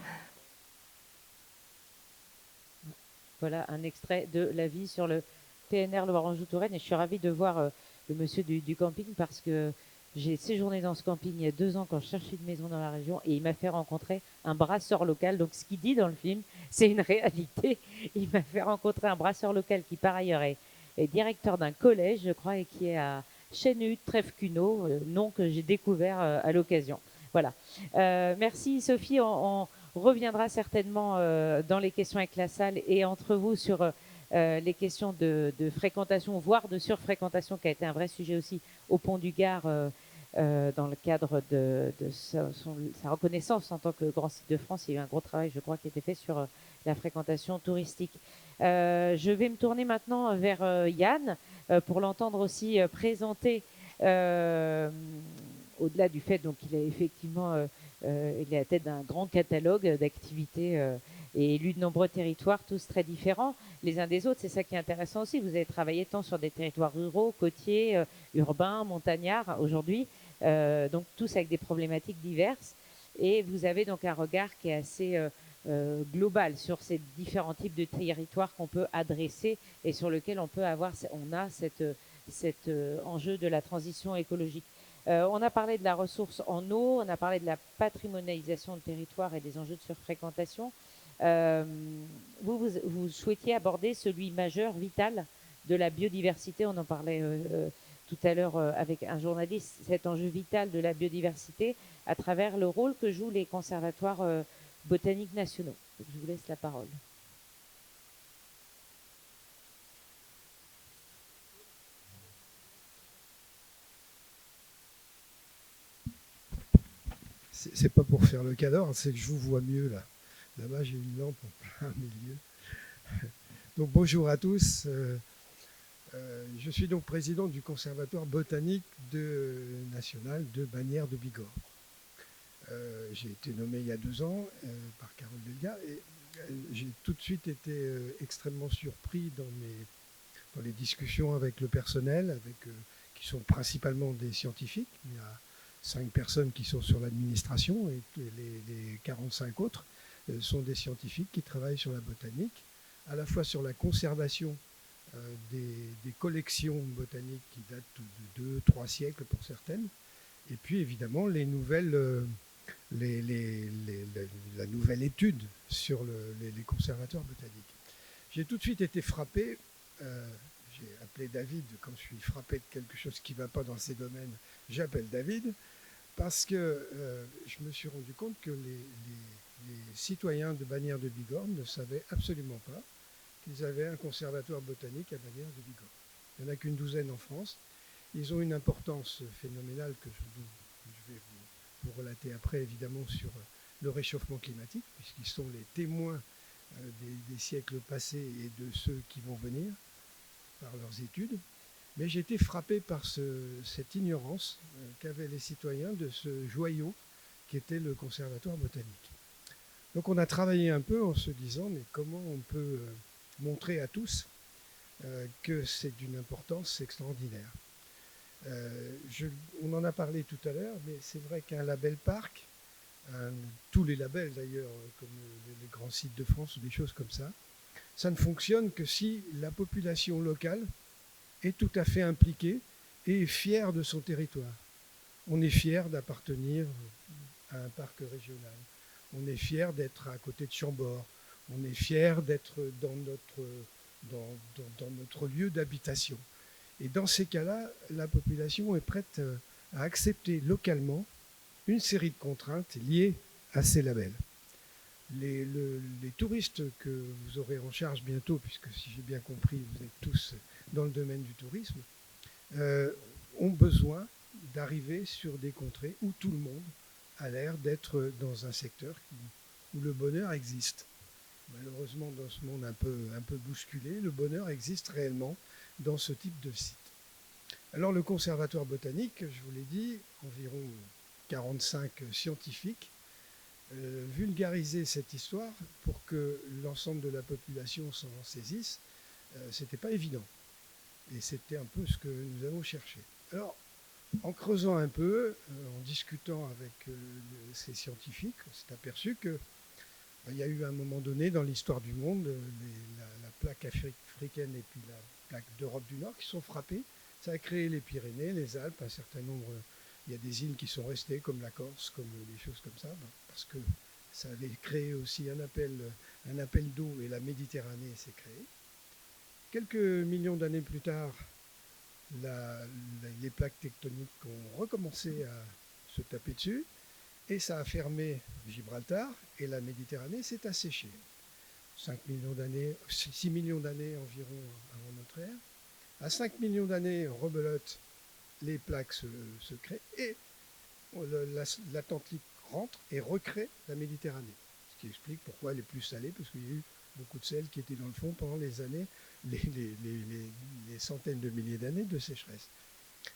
Voilà un extrait de la vie sur le PNR Loire-Anjou-Touraine. Et je suis ravie de voir le monsieur du camping parce que j'ai séjourné dans ce camping il y a 2 ans quand je cherchais une maison dans la région et il m'a fait rencontrer un brasseur local. Donc ce qu'il dit dans le film, c'est une réalité. Il m'a fait rencontrer un brasseur local qui par ailleurs est directeur d'un collège, je crois, et qui est à Chênut, Trèves-Cuneau, nom que j'ai découvert à l'occasion. Voilà. Merci Sophie. On reviendra certainement dans les questions avec la salle et entre vous sur les questions de fréquentation, voire de surfréquentation, qui a été un vrai sujet aussi au Pont du Gard dans le cadre de sa reconnaissance en tant que grand site de France. Il y a eu un gros travail, je crois, qui a été fait sur la fréquentation touristique. Je vais me tourner maintenant vers Yann pour l'entendre aussi présenter, au-delà du fait qu'il a effectivement, il est à la tête d'un grand catalogue d'activités et élu de nombreux territoires, tous très différents les uns des autres. C'est ça qui est intéressant aussi. Vous avez travaillé tant sur des territoires ruraux, côtiers, urbains, montagnards aujourd'hui, donc tous avec des problématiques diverses. Et vous avez donc un regard qui est assez global sur ces différents types de territoires qu'on peut adresser et sur lesquels on a cet enjeu de la transition écologique. On a parlé de la ressource en eau, on a parlé de la patrimonialisation de territoire et des enjeux de surfréquentation. Vous souhaitiez aborder celui majeur, vital, de la biodiversité. On en parlait tout à l'heure avec un journaliste, cet enjeu vital de la biodiversité à travers le rôle que jouent les conservatoires botaniques nationaux. Donc, je vous laisse la parole. C'est pas pour faire le cadre, c'est que je vous vois mieux là. Là-bas, j'ai une lampe en plein milieu. Donc bonjour à tous. Je suis donc président du Conservatoire botanique national de Bagnères de Bigorre. J'ai été nommé il y a 2 ans par Carole Delga et j'ai tout de suite été extrêmement surpris dans les discussions avec le personnel, qui sont principalement des scientifiques. Il y a 5 personnes qui sont sur l'administration et les 45 autres sont des scientifiques qui travaillent sur la botanique, à la fois sur la conservation des collections botaniques qui datent de 2-3 siècles pour certaines, et puis évidemment la nouvelle étude sur les conservatoires botaniques. J'ai tout de suite été frappé, j'ai appelé David, quand je suis frappé de quelque chose qui ne va pas dans ces domaines, j'appelle David, parce que je me suis rendu compte que les citoyens de Bagnères de Bigorre ne savaient absolument pas qu'ils avaient un conservatoire botanique à Bagnères de Bigorre. Il n'y en a qu'une douzaine en France. Ils ont une importance phénoménale que je vais vous relater après, évidemment, sur le réchauffement climatique, puisqu'ils sont les témoins des siècles passés et de ceux qui vont venir par leurs études. Mais j'ai été frappé par cette ignorance qu'avaient les citoyens de ce joyau qui était le conservatoire botanique. Donc on a travaillé un peu en se disant, mais comment on peut montrer à tous que c'est d'une importance extraordinaire. On en a parlé tout à l'heure, mais c'est vrai qu'un label parc, tous les labels d'ailleurs, comme les grands sites de France ou des choses comme ça ne fonctionne que si la population locale est tout à fait impliquée et est fière de son territoire. On est fier d'appartenir à un parc régional. On est fier d'être à côté de Chambord. On est fier d'être dans notre lieu d'habitation. Et dans ces cas-là, la population est prête à accepter localement une série de contraintes liées à ces labels. Les touristes que vous aurez en charge bientôt, puisque si j'ai bien compris, vous êtes tous dans le domaine du tourisme, ont besoin d'arriver sur des contrées où tout le monde a l'air d'être dans un secteur où le bonheur existe. Malheureusement, dans ce monde un peu bousculé, le bonheur existe réellement dans ce type de site. Alors le Conservatoire botanique, je vous l'ai dit, environ 45 scientifiques, vulgariser cette histoire pour que l'ensemble de la population s'en saisisse, c'était pas évident. Et c'était un peu ce que nous avons cherché. Alors, en creusant un peu, en discutant avec ces scientifiques, on s'est aperçu que il y a eu à un moment donné dans l'histoire du monde la plaque africaine et puis la plaque d'Europe du Nord qui sont frappées. Ça a créé les Pyrénées, les Alpes, un certain nombre. Il y a des îles qui sont restées comme la Corse, comme des choses comme ça, parce que ça avait créé aussi un appel d'eau et la Méditerranée s'est créée. Quelques millions d'années plus tard, les plaques tectoniques ont recommencé à se taper dessus et ça a fermé Gibraltar et la Méditerranée s'est asséchée. 6 millions d'années environ avant notre ère. À 5 millions d'années, rebelote, les plaques se créent et l'Atlantique rentre et recrée la Méditerranée. Ce qui explique pourquoi elle est plus salée, parce qu'il y a eu beaucoup de sel qui était dans le fond pendant les années, les centaines de milliers d'années de sécheresse.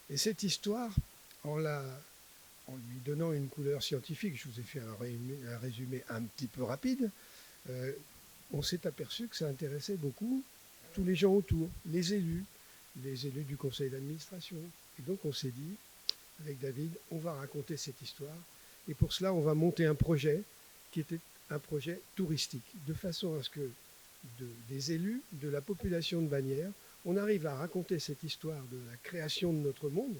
Et cette histoire, en lui donnant une couleur scientifique, je vous ai fait un résumé un petit peu rapide, on s'est aperçu que ça intéressait beaucoup tous les gens autour, les élus du conseil d'administration. Et donc on s'est dit, avec David, on va raconter cette histoire. Et pour cela, on va monter un projet qui était un projet touristique, de façon à ce que des élus, de la population de Bagnères, on arrive à raconter cette histoire de la création de notre monde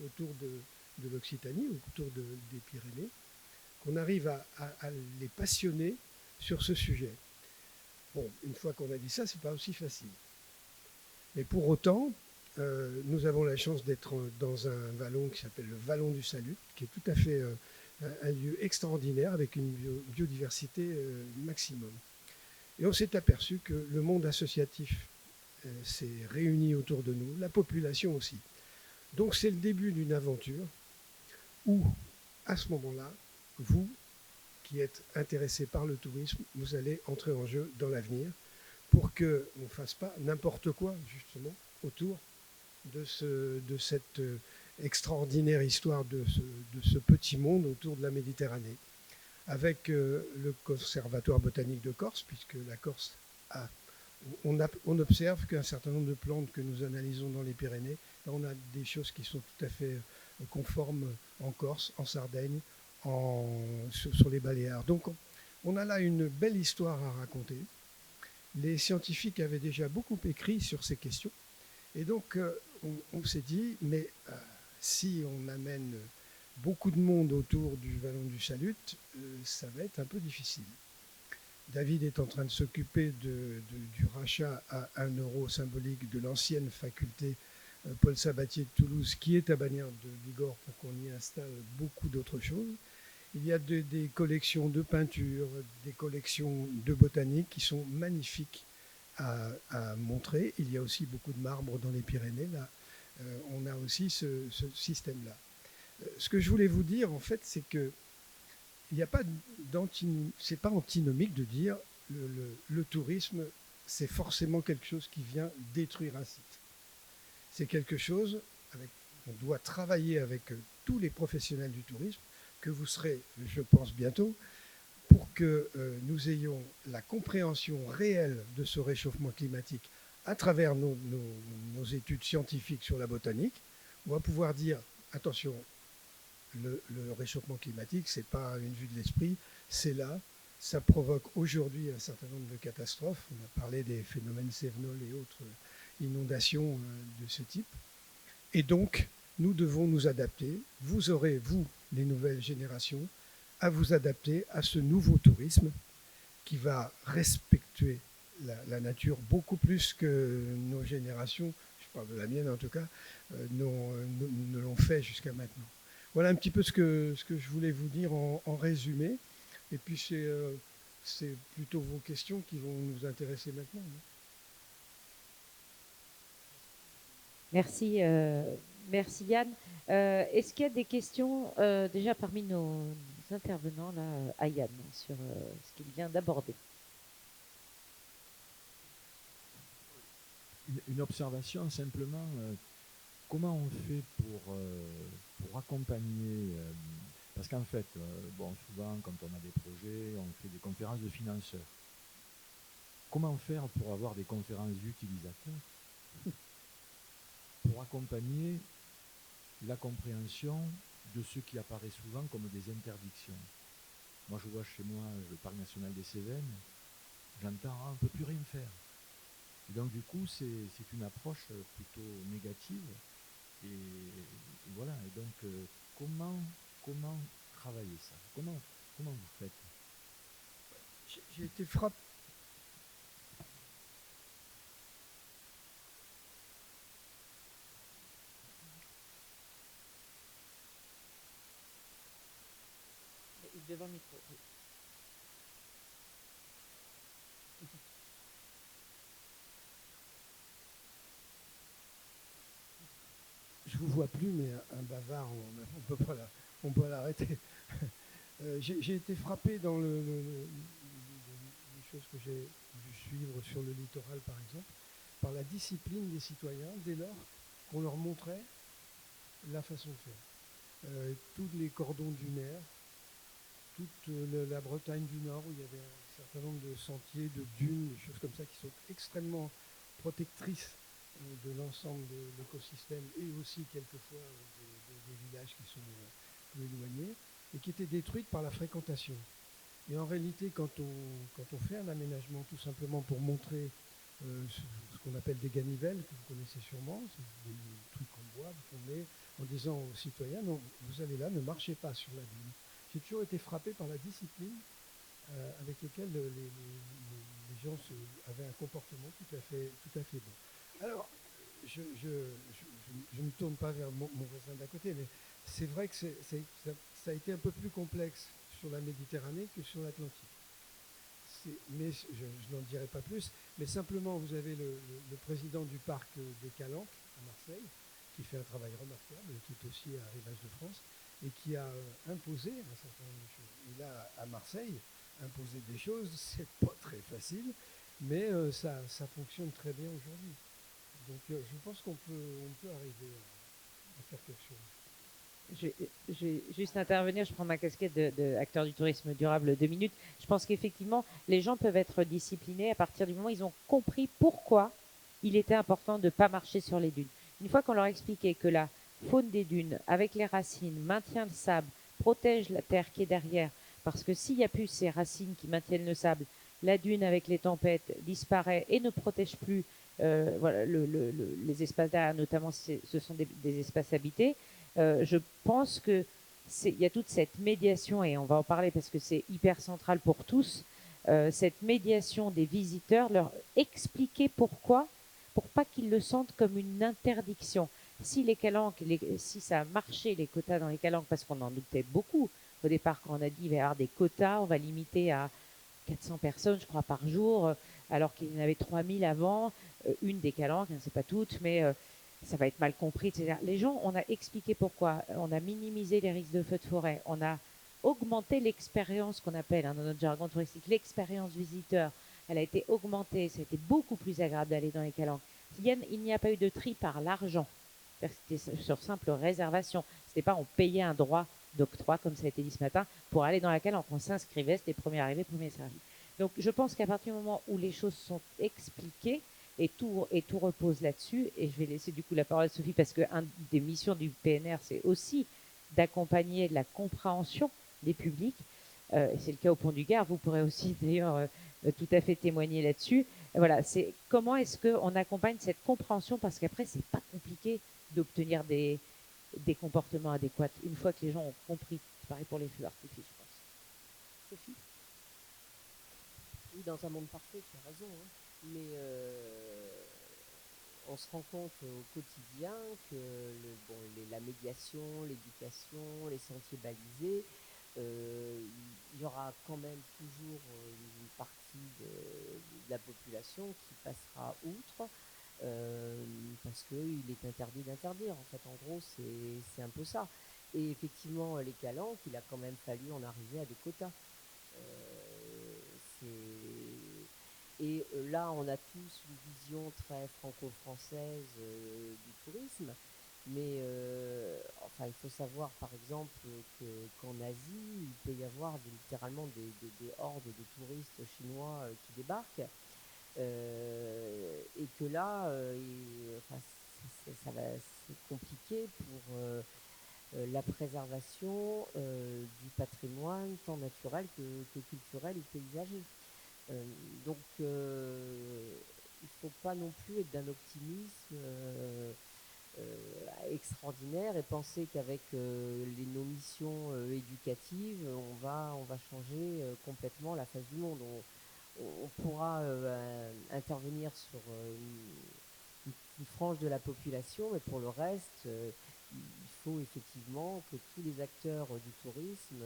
autour de l'Occitanie, autour des Pyrénées, qu'on arrive à les passionner sur ce sujet. Bon, une fois qu'on a dit ça, c'est pas aussi facile. Mais pour autant, nous avons la chance d'être dans un vallon qui s'appelle le Vallon du Salut, qui est tout à fait un lieu extraordinaire avec une biodiversité maximum. Et on s'est aperçu que le monde associatif s'est réuni autour de nous, la population aussi. Donc c'est le début d'une aventure où, à ce moment-là, vous, qui êtes intéressés par le tourisme, vous allez entrer en jeu dans l'avenir pour qu'on ne fasse pas n'importe quoi, justement, autour de cette extraordinaire histoire de ce petit monde autour de la Méditerranée, avec le Conservatoire botanique de Corse, puisque la Corse on observe qu'un certain nombre de plantes que nous analysons dans les Pyrénées, on a des choses qui sont tout à fait conformes en Corse, en Sardaigne, sur les Baléares. Donc on a là une belle histoire à raconter. Les scientifiques avaient déjà beaucoup écrit sur ces questions. Et donc on s'est dit, mais si on amène beaucoup de monde autour du Vallon du Salut, ça va être un peu difficile. David est en train de s'occuper du rachat à 1 euro symbolique de l'ancienne faculté Paul Sabatier de Toulouse, qui est à Bagnères de Bigorre, pour qu'on y installe beaucoup d'autres choses. Il y a des collections de peintures, des collections de botanique qui sont magnifiques à montrer. Il y a aussi beaucoup de marbre dans les Pyrénées. Là, on a aussi ce système-là. Ce que je voulais vous dire, en fait, c'est que c'est pas antinomique de dire le tourisme, c'est forcément quelque chose qui vient détruire un site. C'est quelque chose on doit travailler avec tous les professionnels du tourisme, que vous serez, je pense, bientôt, pour que nous ayons la compréhension réelle de ce réchauffement climatique à travers nos études scientifiques sur la botanique. On va pouvoir dire, attention, le réchauffement climatique, ce n'est pas une vue de l'esprit, c'est là, ça provoque aujourd'hui un certain nombre de catastrophes. On a parlé des phénomènes cévenols et autres inondations de ce type. Et donc, nous devons nous adapter. Vous aurez, vous, les nouvelles générations, à vous adapter à ce nouveau tourisme qui va respecter la nature beaucoup plus que nos générations, je parle de la mienne en tout cas, ne l'ont fait jusqu'à maintenant. Voilà un petit peu ce que je voulais vous dire en résumé. Et puis c'est plutôt vos questions qui vont nous intéresser maintenant. Merci, merci Yann. Est-ce qu'il y a des questions déjà parmi nos intervenants là, à Yann sur ce qu'il vient d'aborder? Une observation simplement, comment on fait pour accompagner, parce qu'en fait, bon, souvent quand on a des projets, on fait des conférences de financeurs. Comment faire pour avoir des conférences d'utilisateurs pour accompagner la compréhension de ce qui apparaît souvent comme des interdictions? Moi je vois chez moi le parc national des Cévennes, j'entends on ne peut plus rien faire. Et donc du coup c'est une approche plutôt négative et voilà. Et donc comment travailler ça? Comment vous faites? J'ai été frappé. Devant le micro. Je vous vois plus, mais un bavard, on peut l'arrêter. J'ai été frappé dans les choses que j'ai dû suivre sur le littoral, par exemple, par la discipline des citoyens dès lors qu'on leur montrait la façon de faire. Tous les cordons dunaires, toute la Bretagne du Nord, où il y avait un certain nombre de sentiers, de dunes, des choses comme ça qui sont extrêmement protectrices de l'ensemble de l'écosystème et aussi quelquefois des villages qui sont plus éloignés et qui étaient détruites par la fréquentation. Et en réalité, quand on fait un aménagement tout simplement pour montrer ce qu'on appelle des ganivelles, que vous connaissez sûrement, c'est des trucs en bois qu'on met en disant aux citoyens, non, vous allez là, ne marchez pas sur la dune. J'ai toujours été frappé par la discipline avec laquelle les gens avaient un comportement tout à fait bon. Alors, je ne me tourne pas vers mon voisin d'à côté, mais c'est vrai que ça a été un peu plus complexe sur la Méditerranée que sur l'Atlantique. Mais je n'en dirai pas plus. Mais simplement, vous avez le président du parc des Calanques à Marseille, qui fait un travail remarquable, qui est aussi à Rivage de France, et qui a imposé un certain nombre de choses. Et là, à Marseille, imposer des choses, c'est pas très facile, mais ça fonctionne très bien aujourd'hui. Donc je pense qu'on peut arriver à faire quelque chose. Je vais juste intervenir, je prends ma casquette d'acteur du tourisme durable 2 minutes. Je pense qu'effectivement, les gens peuvent être disciplinés à partir du moment où ils ont compris pourquoi il était important de ne pas marcher sur les dunes. Une fois qu'on leur a expliqué que la faune des dunes, avec les racines, maintient le sable, protège la terre qui est derrière, parce que s'il n'y a plus ces racines qui maintiennent le sable, la dune avec les tempêtes disparaît et ne protège plus voilà, les espaces derrière, notamment si ce sont des espaces habités. Je pense que il y a toute cette médiation, et on va en parler parce que c'est hyper central pour tous, cette médiation des visiteurs, leur expliquer pourquoi, pour pas qu'ils le sentent comme une interdiction. Si les calanques, si ça a marché les quotas dans les calanques, parce qu'on en doutait beaucoup au départ quand on a dit il va y avoir des quotas, on va limiter à 400 personnes, je crois, par jour, alors qu'il y en avait 3000 avant, une des calanques, hein, c'est pas toutes, mais ça va être mal compris, etc. Les gens, on a expliqué pourquoi, on a minimisé les risques de feux de forêt, on a augmenté l'expérience qu'on appelle, hein, dans notre jargon touristique, l'expérience visiteur. Elle a été augmentée, ça a été beaucoup plus agréable d'aller dans les calanques. Il n'y a pas eu de tri par l'argent, c'était sur simple réservation. C'était pas on payait un droit d'octroi, comme ça a été dit ce matin, pour aller dans la calanque. On s'inscrivait, c'était premier arrivé, premier servi. Donc je pense qu'à partir du moment où les choses sont expliquées, et tout repose là-dessus, et je vais laisser du coup la parole à Sophie, parce qu'une des missions du PNR, c'est aussi d'accompagner la compréhension des publics. C'est le cas au Pont du Gard, vous pourrez aussi d'ailleurs tout à fait témoigner là-dessus. Voilà, c'est comment est-ce qu'on accompagne cette compréhension, parce qu'après, c'est pas compliqué d'obtenir des comportements adéquats une fois que les gens ont compris. C'est pareil pour les feux d'artifice, je pense. Sophie? Oui, dans un monde parfait, tu as raison, hein. Mais on se rend compte au quotidien que la médiation, l'éducation, les sentiers balisés, il y aura quand même toujours une partie de la population qui passera outre parce qu'il est interdit d'interdire. En fait, en gros, c'est un peu ça. Et effectivement, les calanques, il a quand même fallu en arriver à des quotas. Et là, on a tous une vision très franco-française du tourisme, mais enfin, il faut savoir, par exemple, qu'en Asie, il peut y avoir littéralement des hordes de touristes chinois qui débarquent, et que là, enfin, c'est compliqué pour la préservation du patrimoine tant naturel que culturel ou paysager. Donc, il ne faut pas non plus être d'un optimisme extraordinaire et penser qu'avec nos missions éducatives, on va changer complètement la face du monde. On pourra intervenir sur une frange de la population, mais pour le reste, il faut effectivement que tous les acteurs du tourisme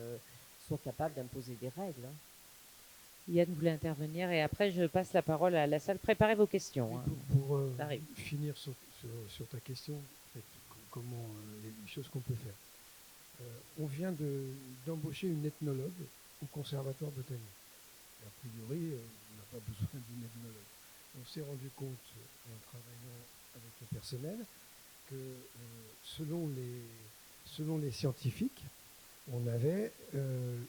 soient capables d'imposer des règles, hein. Yann voulait intervenir et après je passe la parole à la salle. Préparez vos questions. Oui, Hein. pour Ça arrive. finir sur ta question, en fait, comment les choses qu'on peut faire. On vient d'embaucher une ethnologue au Conservatoire botanique. Et a priori, on n'a pas besoin d'une ethnologue. On s'est rendu compte, en travaillant avec le personnel, que selon les scientifiques, on avait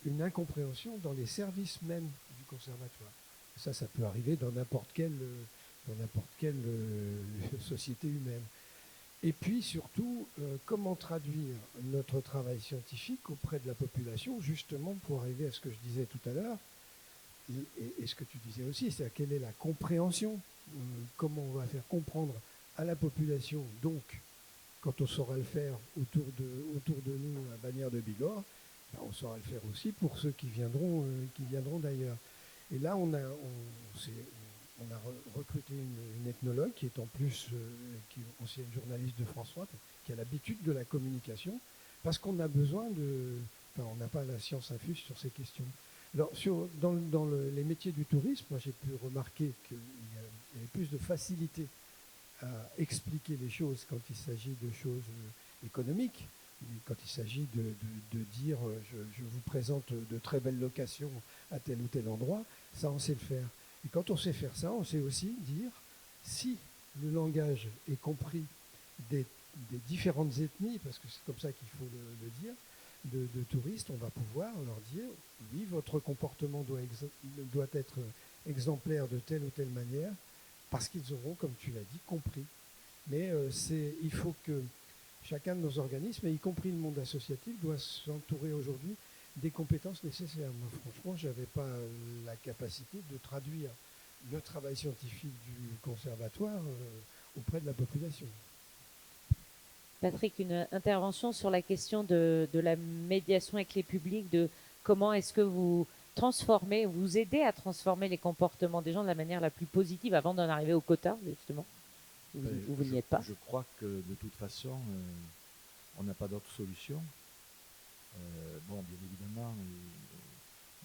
une incompréhension dans les services mêmes du conservatoire. Ça peut arriver dans n'importe quelle société humaine. Et puis surtout, comment traduire notre travail scientifique auprès de la population, justement pour arriver à ce que je disais tout à l'heure, et ce que tu disais aussi, c'est quelle est la compréhension, comment on va faire comprendre à la population, donc quand on saura le faire autour de nous à Bagnères de Bigorre, ben on saura le faire aussi pour ceux qui viendront d'ailleurs. Et là, on a recruté une ethnologue qui est en plus qui est ancienne journaliste de France 3, qui a l'habitude de la communication, parce qu'on a besoin on n'a pas la science infuse sur ces questions. Alors, dans les métiers du tourisme, moi j'ai pu remarquer qu'il y avait plus de facilité à expliquer les choses quand il s'agit de choses économiques. Quand il s'agit de dire je vous présente de très belles locations à tel ou tel endroit, ça on sait le faire. Et quand on sait faire ça, on sait aussi dire si le langage est compris des différentes ethnies, parce que c'est comme ça qu'il faut le dire, de touristes, on va pouvoir leur dire oui, votre comportement doit être exemplaire de telle ou telle manière, parce qu'ils auront, comme tu l'as dit, compris. Mais il faut que chacun de nos organismes, et y compris le monde associatif, doit s'entourer aujourd'hui des compétences nécessaires. Moi, franchement, je n'avais pas la capacité de traduire le travail scientifique du conservatoire auprès de la population. Patrick, une intervention sur la question de la médiation avec les publics, de comment est-ce que vous transformez, vous aidez à transformer les comportements des gens de la manière la plus positive avant d'en arriver au quota, justement. Vous n'y êtes pas. Je crois que de toute façon, on n'a pas d'autre solution. Bon, bien évidemment,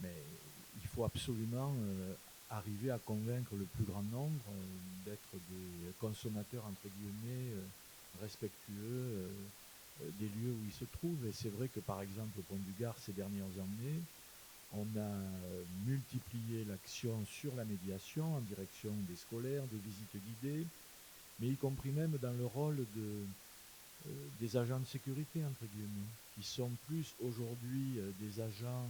mais il faut absolument arriver à convaincre le plus grand nombre d'être des consommateurs, entre guillemets, respectueux des lieux où ils se trouvent. Et c'est vrai que, par exemple, au Pont du Gard, ces dernières années, on a multiplié l'action sur la médiation en direction des scolaires, des visites guidées, mais y compris même dans le rôle des agents de sécurité, entre guillemets, qui sont plus aujourd'hui des agents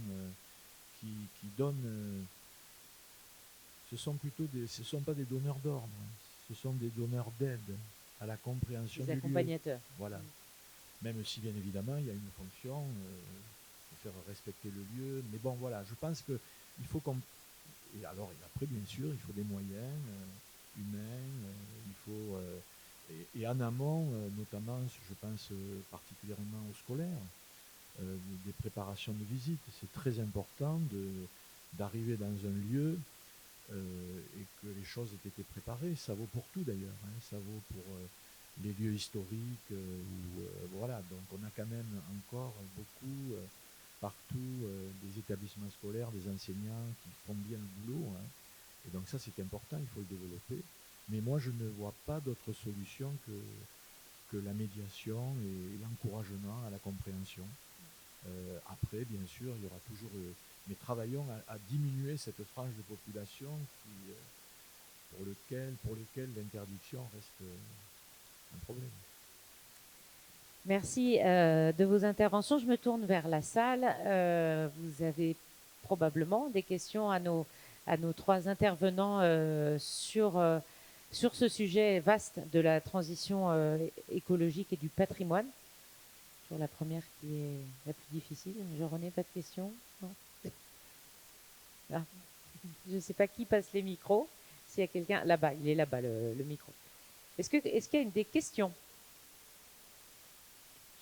qui donnent... ce sont pas des donneurs d'ordre, ce sont des donneurs d'aide à la compréhension du lieu. Des accompagnateurs. Voilà. Même si, bien évidemment, il y a une fonction de faire respecter le lieu. Mais bon, voilà, je pense qu'il faut qu'on... Et alors, après, bien sûr, il faut des moyens humains, il faut... et en amont, notamment, je pense particulièrement aux scolaires. des préparations de visite. C'est très important d'arriver dans un lieu et que les choses aient été préparées. Ça vaut pour tout d'ailleurs, hein. Ça vaut pour les lieux historiques. Voilà, donc on a quand même encore beaucoup partout des établissements scolaires, des enseignants qui font bien le boulot, hein. Et donc ça c'est important, il faut le développer. Mais moi je ne vois pas d'autre solution que la médiation et l'encouragement à la compréhension. Après, bien sûr, il y aura toujours... mais travaillons à diminuer cette frange de population pour lequel l'interdiction reste un problème. Merci de vos interventions. Je me tourne vers la salle. Vous avez probablement des questions à nos 3 intervenants sur ce sujet vaste de la transition écologique et du patrimoine. Sur la première qui est la plus difficile. Jean-René, pas de questions? Non. Ah. Je ne sais pas qui passe les micros. S'il y a quelqu'un là-bas, il est là-bas le micro. Est-ce qu'il y a des questions?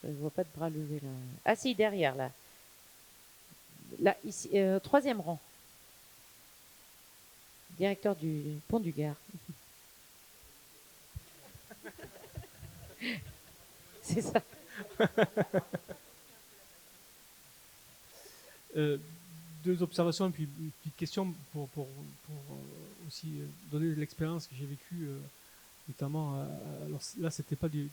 Je ne vois pas de bras levés là. Ah si, derrière là. Là, ici, 3e rang. Directeur du Pont du Gard. C'est ça. Deux observations et puis une petite question pour aussi donner l'expérience que j'ai vécue, notamment. Alors là, c'était pas du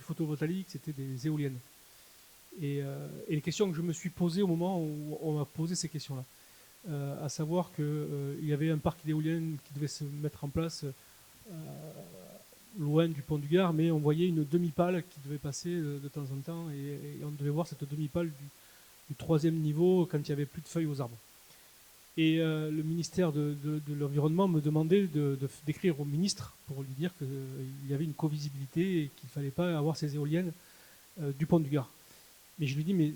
photovoltaïque, c'était des éoliennes. Et les questions que je me suis posées au moment où on m'a posé ces questions-là, à savoir qu'il y avait un parc d'éoliennes qui devait se mettre en place loin du pont du Gard, mais on voyait une demi-pale qui devait passer de temps en temps, et on devait voir cette demi-pale du 3e niveau quand il n'y avait plus de feuilles aux arbres. Et le ministère de l'Environnement me demandait d'écrire au ministre pour lui dire qu'il y avait une co-visibilité et qu'il ne fallait pas avoir ces éoliennes du pont du Gard. Mais je lui dis, mais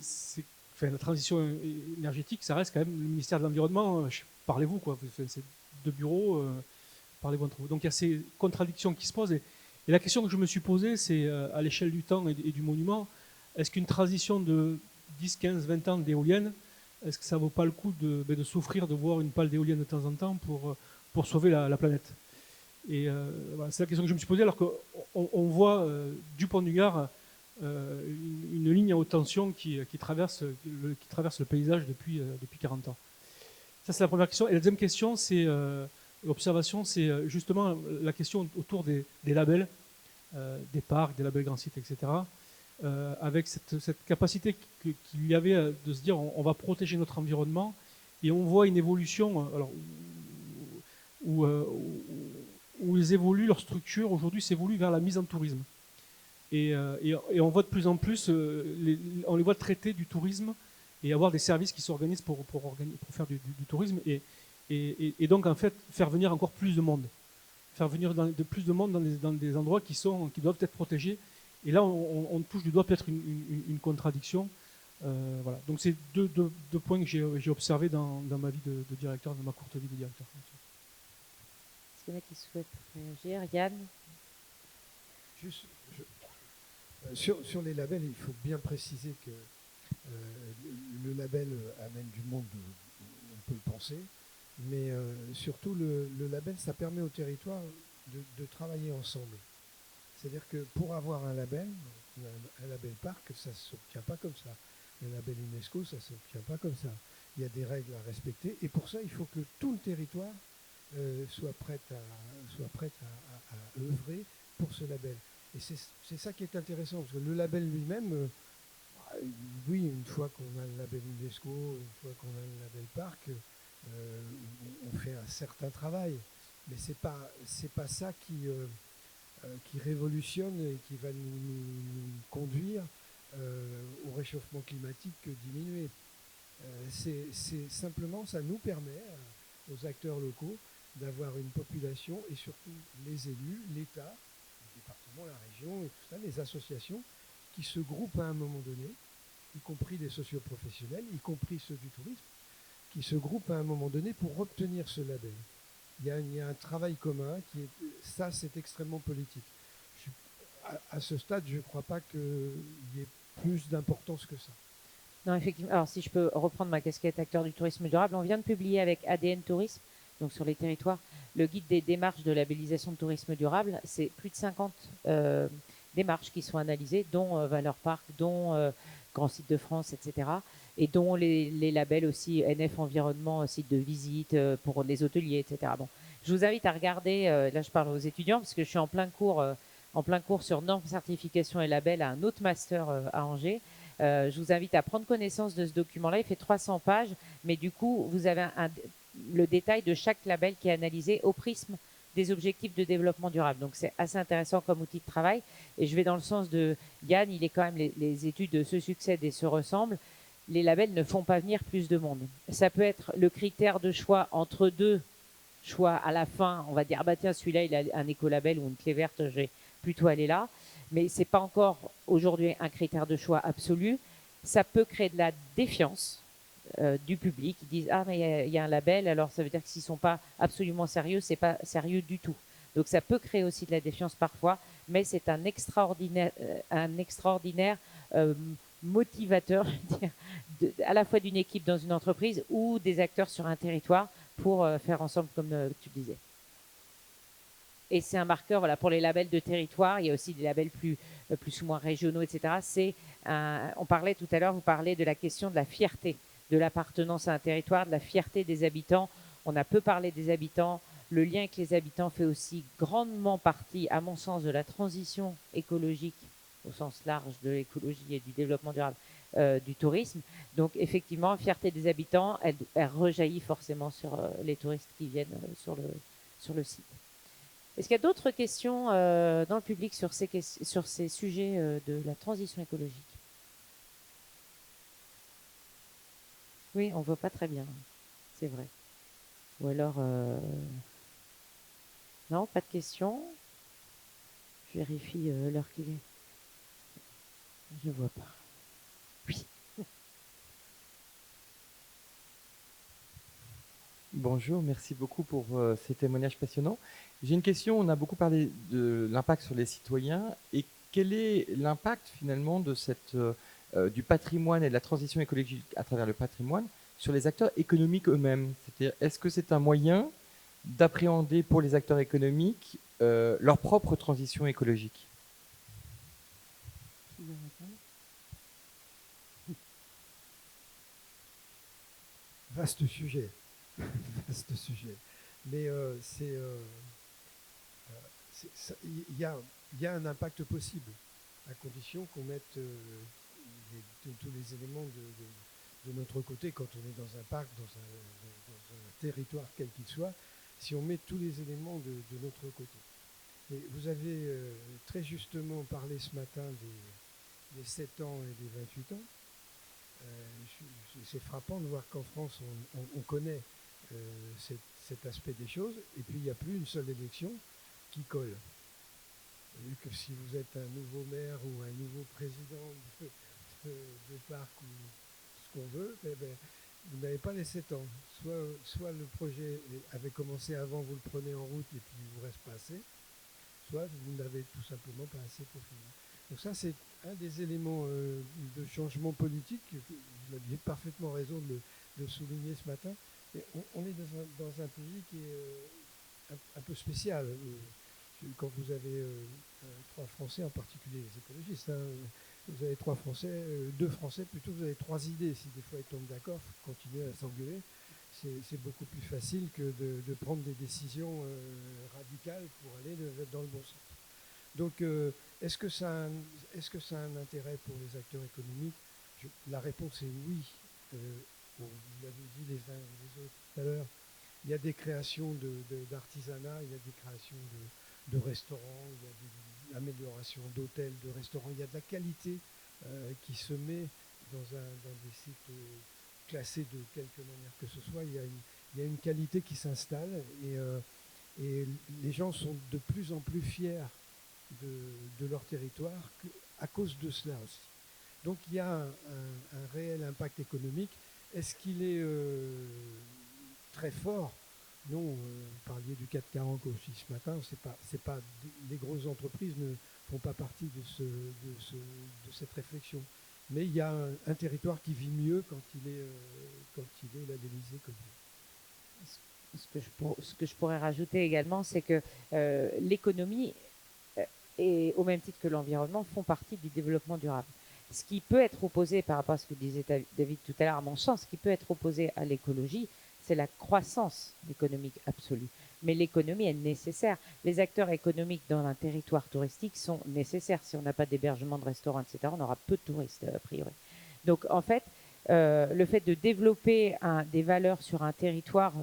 la transition énergétique, ça reste quand même le ministère de l'Environnement, parlez-vous, quoi. C'est 2 bureaux, parlez-vous entre vous. Donc il y a ces contradictions qui se posent. Et la question que je me suis posée, c'est à l'échelle du temps et du monument, est-ce qu'une transition de 10, 15, 20 ans d'éoliennes, est-ce que ça ne vaut pas le coup de souffrir de voir une pale d'éolienne de temps en temps pour sauver la planète? Et voilà, c'est la question que je me suis posée, alors qu'on voit du pont du Gard une ligne à haute tension qui traverse le paysage depuis 40 ans. Ça, c'est la première question. Et la deuxième question, c'est l'observation, c'est justement la question autour des labels, des parcs, des labels grands sites, etc. Avec cette capacité qu'il y avait de se dire on va protéger notre environnement, et on voit une évolution alors, où ils évoluent, leur structure aujourd'hui s'évolue vers la mise en tourisme. Et on voit de plus en plus, on les voit traiter du tourisme et avoir des services qui s'organisent pour faire du tourisme, et donc en fait faire venir encore plus de monde, plus de monde dans des endroits qui doivent être protégés. Et là, on touche du doigt peut-être une contradiction. Voilà. Donc c'est deux points que j'ai observés dans ma vie de directeur, dans ma courte vie de directeur. Est-ce qu'il y en a qui souhaitent réagir? Yann? Juste, sur les labels, il faut bien préciser que le label amène du monde, on peut le penser, mais surtout le label, ça permet au territoire de travailler ensemble. C'est-à-dire que pour avoir un label parc, ça ne s'obtient pas comme ça. Un label UNESCO, ça ne s'obtient pas comme ça. Il y a des règles à respecter, et pour ça, il faut que tout le territoire soit prêt à œuvrer pour ce label. Et c'est ça qui est intéressant, parce que le label lui-même, oui, une fois qu'on a le label UNESCO, une fois qu'on a le label parc, on fait un certain travail. Mais c'est pas ça qui révolutionne et qui va nous conduire au réchauffement climatique que diminuer. C'est simplement, ça nous permet aux acteurs locaux d'avoir une population, et surtout les élus, l'État, le département, la région et tout ça, les associations qui se groupent à un moment donné, y compris des socioprofessionnels, y compris ceux du tourisme, qui se groupent à un moment donné pour obtenir ce label. Il y a un travail commun ça c'est extrêmement politique. À ce stade, je ne crois pas qu'il y ait plus d'importance que ça. Non, effectivement. Alors, si je peux reprendre ma casquette acteur du tourisme durable, on vient de publier avec ADN Tourisme, donc sur les territoires, le guide des démarches de labellisation de tourisme durable. C'est plus de 50 démarches qui sont analysées, dont Valeurs Parc, dont Grand Site de France, etc. Et dont les labels aussi, NF Environnement, site de visite pour les hôteliers, etc. Bon, je vous invite à regarder, là je parle aux étudiants, parce que je suis en plein cours sur normes, certification et labels à un autre master à Angers. Je vous invite à prendre connaissance de ce document-là. Il fait 300 pages, mais du coup, vous avez le détail de chaque label qui est analysé au prisme des objectifs de développement durable. Donc, c'est assez intéressant comme outil de travail. Et je vais dans le sens de Yann, il est quand même, les études se succèdent et se ressemblent. Les labels ne font pas venir plus de monde. Ça peut être le critère de choix entre deux choix à la fin. On va dire, bah tiens, celui-là, il a un écolabel ou une clé verte, je vais plutôt aller là. Mais c'est pas encore aujourd'hui un critère de choix absolu. Ça peut créer de la défiance du public. Ils disent ah mais il y a un label, alors ça veut dire que s'ils sont pas absolument sérieux, c'est pas sérieux du tout. Donc ça peut créer aussi de la défiance parfois, mais c'est un extraordinaire motivateur à la fois d'une équipe dans une entreprise ou des acteurs sur un territoire pour faire ensemble comme tu disais. Et c'est un marqueur, voilà, pour les labels de territoire. Il y a aussi des labels plus ou moins régionaux, etc. On parlait tout à l'heure, vous parlez de la question de la fierté, de l'appartenance à un territoire, de la fierté des habitants. On a peu parlé des habitants. Le lien avec les habitants fait aussi grandement partie, à mon sens, de la transition écologique, au sens large de l'écologie et du développement durable du tourisme. Donc, effectivement, fierté des habitants, elle rejaillit forcément sur les touristes qui viennent sur le site. Est-ce qu'il y a d'autres questions dans le public sur ces sujets de la transition écologique? Oui, on ne voit pas très bien, c'est vrai. Ou alors... Non, pas de questions. Je vérifie l'heure qu'il est. Je ne vois pas. Oui. Bonjour, merci beaucoup pour ces témoignages passionnants. J'ai une question, on a beaucoup parlé de l'impact sur les citoyens et quel est l'impact finalement de du patrimoine et de la transition écologique à travers le patrimoine sur les acteurs économiques eux-mêmes? C'est-à-dire, est-ce que c'est un moyen d'appréhender pour les acteurs économiques leur propre transition écologique? Vaste sujet. Vaste sujet. Mais il y a un impact possible, à condition qu'on mette tous les éléments de notre côté quand on est dans un parc, dans un territoire quel qu'il soit, si on met tous les éléments de notre côté. Et vous avez très justement parlé ce matin des 7 ans et des 28 ans. C'est frappant de voir qu'en France, on connaît cet aspect des choses, et puis il n'y a plus une seule élection qui colle. Vu que si vous êtes un nouveau maire ou un nouveau président de parc ou ce qu'on veut, eh ben, vous n'avez pas les 7 ans. Soit le projet avait commencé avant, vous le prenez en route et puis il ne vous reste pas assez, soit vous n'avez tout simplement pas assez pour finir. Donc ça, c'est un des éléments de changement politique, vous aviez parfaitement raison de le souligner ce matin. Et on est dans un pays qui est un peu spécial. Quand vous avez 3 Français, en particulier les écologistes, hein, vous avez 3 Français, 2 Français, plutôt vous avez 3 idées. Si des fois ils tombent d'accord, il faut continuer à s'engueuler. C'est beaucoup plus facile que de prendre des décisions radicales pour aller dans le bon sens. Donc, est-ce que ça a un intérêt pour les acteurs économiques? La réponse est oui. Vous l'avez dit les uns et les autres tout à l'heure. Il y a des créations d'artisanat, il y a des créations de restaurants, il y a des améliorations d'hôtels, de restaurants. Il y a de la qualité qui se met dans des sites classés de quelque manière que ce soit. Il y a une qualité qui s'installe et les gens sont de plus en plus fiers de leur territoire à cause de cela aussi. Donc il y a un réel impact économique. Est-ce qu'il est très fort? Non, vous parliez du 440 aussi ce matin, c'est pas, les grosses entreprises ne font pas partie de cette réflexion. Mais il y a un territoire qui vit mieux quand il est labellisé comme ça. Ce que je pourrais rajouter également, c'est que l'économie et au même titre que l'environnement font partie du développement durable. Ce qui peut être opposé par rapport à ce que disait David tout à l'heure, à mon sens, ce qui peut être opposé à l'écologie, c'est la croissance économique absolue. Mais l'économie est nécessaire. Les acteurs économiques dans un territoire touristique sont nécessaires. Si on n'a pas d'hébergement, de restaurants, etc., on aura peu de touristes, a priori. Donc, en fait, le fait de développer des valeurs sur un territoire,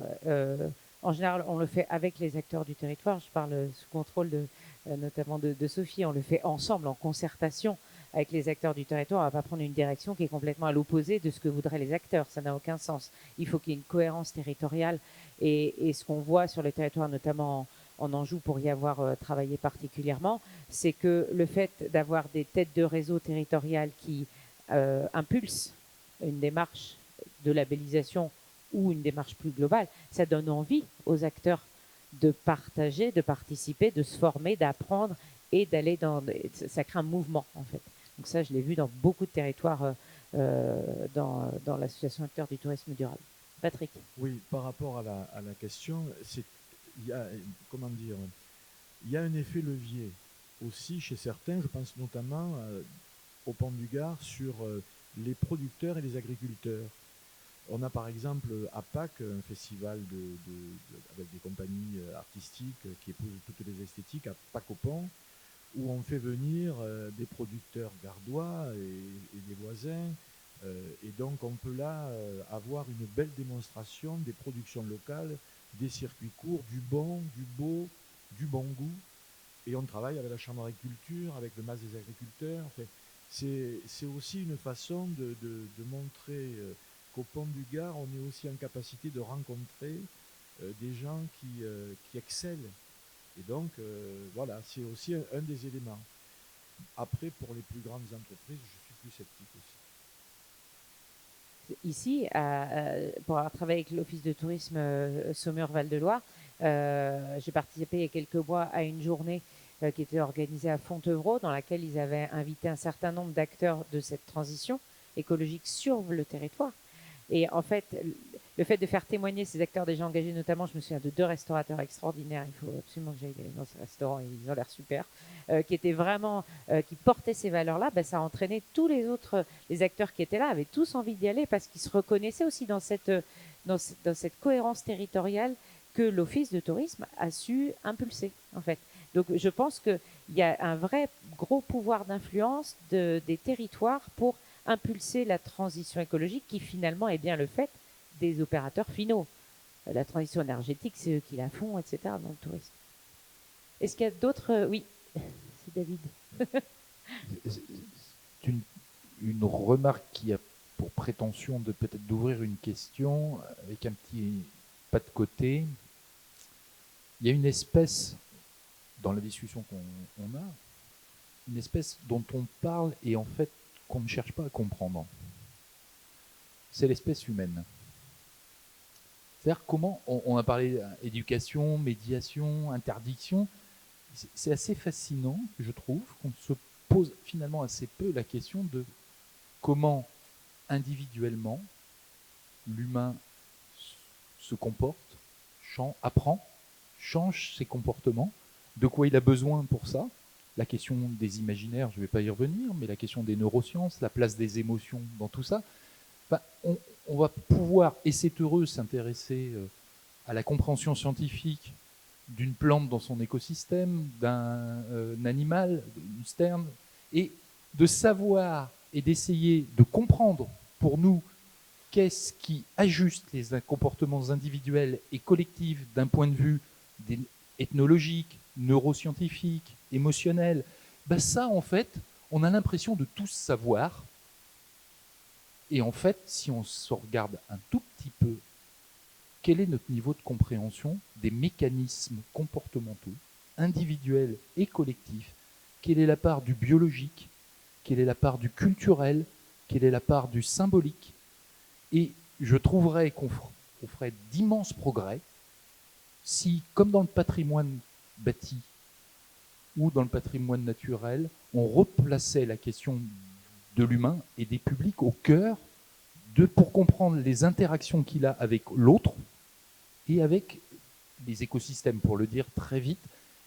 en général, on le fait avec les acteurs du territoire. Je parle sous contrôle notamment de Sophie. On le fait ensemble, en concertation avec les acteurs du territoire. On ne va pas prendre une direction qui est complètement à l'opposé de ce que voudraient les acteurs. Ça n'a aucun sens. Il faut qu'il y ait une cohérence territoriale. Et ce qu'on voit sur le territoire, notamment en Anjou, pour y avoir travaillé particulièrement, c'est que le fait d'avoir des têtes de réseau territoriales qui impulsent une démarche de labellisation ou une démarche plus globale, ça donne envie aux acteurs de partager, de participer, de se former, d'apprendre et d'aller ça crée un mouvement, en fait. Donc ça, je l'ai vu dans beaucoup de territoires dans l'association Acteurs du tourisme durable. Patrick. Oui, par rapport à la question, il y a, comment dire, il y a un effet levier aussi chez certains, je pense notamment au Pont du Gard, sur les producteurs et les agriculteurs. On a par exemple à Pâques un festival avec des compagnies artistiques qui épousent toutes les esthétiques à Pâques au Pont, où on fait venir des producteurs gardois et des voisins. Et donc on peut là avoir une belle démonstration des productions locales, des circuits courts, du bon, du beau, du bon goût. Et on travaille avec la Chambre d'agriculture, avec le MAS des agriculteurs. Enfin, c'est aussi une façon de montrer qu'au Pont du Gard, on est aussi en capacité de rencontrer des gens qui excellent. Et donc, voilà, c'est aussi un des éléments. Après, pour les plus grandes entreprises, je suis plus sceptique aussi. Ici, pour avoir travaillé avec l'Office de tourisme Saumur-Val-de-Loire, j'ai participé il y a quelques mois à une journée qui était organisée à Fontevraud, dans laquelle ils avaient invité un certain nombre d'acteurs de cette transition écologique sur le territoire. Et en fait, le fait de faire témoigner ces acteurs déjà engagés, notamment, je me souviens de 2 restaurateurs extraordinaires, il faut absolument que j'aille dans ces restaurants, ils ont l'air super, qui étaient vraiment, qui portaient ces valeurs-là, ça a entraîné tous les autres, les acteurs qui étaient là, avaient tous envie d'y aller parce qu'ils se reconnaissaient aussi dans cette cohérence territoriale que l'Office de tourisme a su impulser, en fait. Donc, je pense qu'il y a un vrai gros pouvoir d'influence des territoires pour impulser la transition écologique qui finalement est bien le fait des opérateurs finaux. La transition énergétique, c'est eux qui la font, etc. dans le tourisme. Est-ce qu'il y a d'autres... Oui, c'est David. C'est une remarque qui a pour prétention de peut-être d'ouvrir une question avec un petit pas de côté. Il y a une espèce, dans la discussion qu'on a, une espèce dont on parle et en fait qu'on ne cherche pas à comprendre. C'est l'espèce humaine. C'est-à-dire comment, on a parlé d'éducation, médiation, interdiction, c'est assez fascinant, je trouve, qu'on se pose finalement assez peu la question de comment individuellement l'humain se comporte, apprend, change ses comportements, de quoi il a besoin pour ça. La question des imaginaires, je ne vais pas y revenir, mais la question des neurosciences, la place des émotions dans tout ça. Enfin, on va pouvoir, et c'est heureux, s'intéresser à la compréhension scientifique d'une plante dans son écosystème, d'un animal, d'une sterne, et de savoir et d'essayer de comprendre pour nous qu'est-ce qui ajuste les comportements individuels et collectifs d'un point de vue ethnologique, neuroscientifique, émotionnel. Ça, en fait, on a l'impression de tous savoir. Et en fait, si on se regarde un tout petit peu, quel est notre niveau de compréhension des mécanismes comportementaux, individuels et collectifs? Quelle est la part du biologique? Quelle est la part du culturel? Quelle est la part du symbolique? Et je trouverais qu'on ferait d'immenses progrès si, comme dans le patrimoine bâti ou dans le patrimoine naturel, on replaçait la question de l'humain et des publics au cœur pour comprendre les interactions qu'il a avec l'autre et avec les écosystèmes, pour le dire très vite,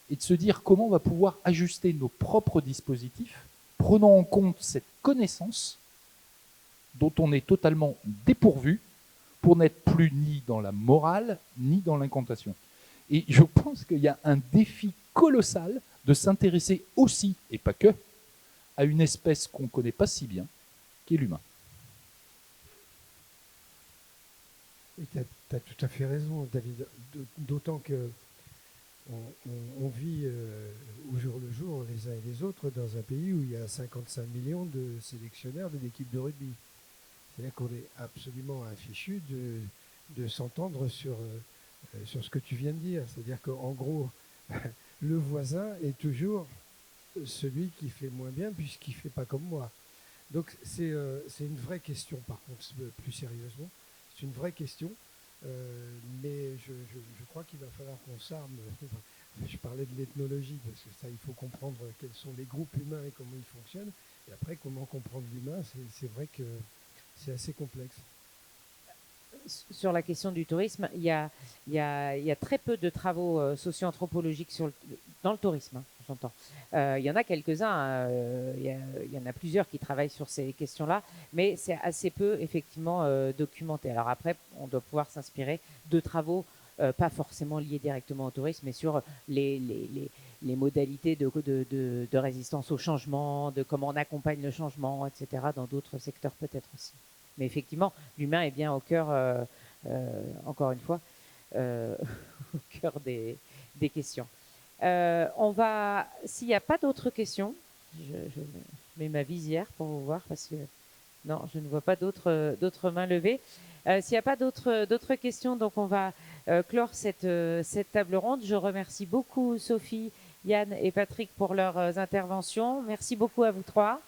et de se dire comment on va pouvoir ajuster nos propres dispositifs, prenant en compte cette connaissance dont on est totalement dépourvu pour n'être plus ni dans la morale, ni dans l'incantation. Et je pense qu'il y a un défi colossal de s'intéresser aussi, et pas que, à une espèce qu'on ne connaît pas si bien, qui est l'humain. Et tu as tout à fait raison, David, d'autant que on vit au jour le jour, les uns et les autres, dans un pays où il y a 55 millions de sélectionneurs de l'équipe de rugby. C'est-à-dire qu'on est absolument infichu de s'entendre sur ce que tu viens de dire. C'est-à-dire qu'en gros, le voisin est toujours celui qui fait moins bien puisqu'il ne fait pas comme moi. Donc c'est une vraie question, par contre, plus sérieusement. C'est une vraie question. Mais je crois qu'il va falloir qu'on s'arme. Je parlais de l'ethnologie, parce que ça, il faut comprendre quels sont les groupes humains et comment ils fonctionnent. Et après, comment comprendre l'humain, c'est vrai que c'est assez complexe. Sur la question du tourisme, il y a très peu de travaux socio-anthropologiques dans le tourisme, hein, j'entends. Il y en a quelques-uns, il y en a plusieurs qui travaillent sur ces questions-là, mais c'est assez peu effectivement documenté. Alors après, on doit pouvoir s'inspirer de travaux pas forcément liés directement au tourisme, mais sur les modalités de résistance au changement, de comment on accompagne le changement, etc., dans d'autres secteurs peut-être aussi. Mais effectivement, l'humain est bien au cœur, encore une fois, au cœur des questions. S'il n'y a pas d'autres questions, je mets ma visière pour vous voir parce que non, je ne vois pas d'autres mains levées. S'il n'y a pas d'autres questions, donc on va clore cette table ronde. Je remercie beaucoup Sophie, Yann et Patrick pour leurs interventions. Merci beaucoup à vous trois.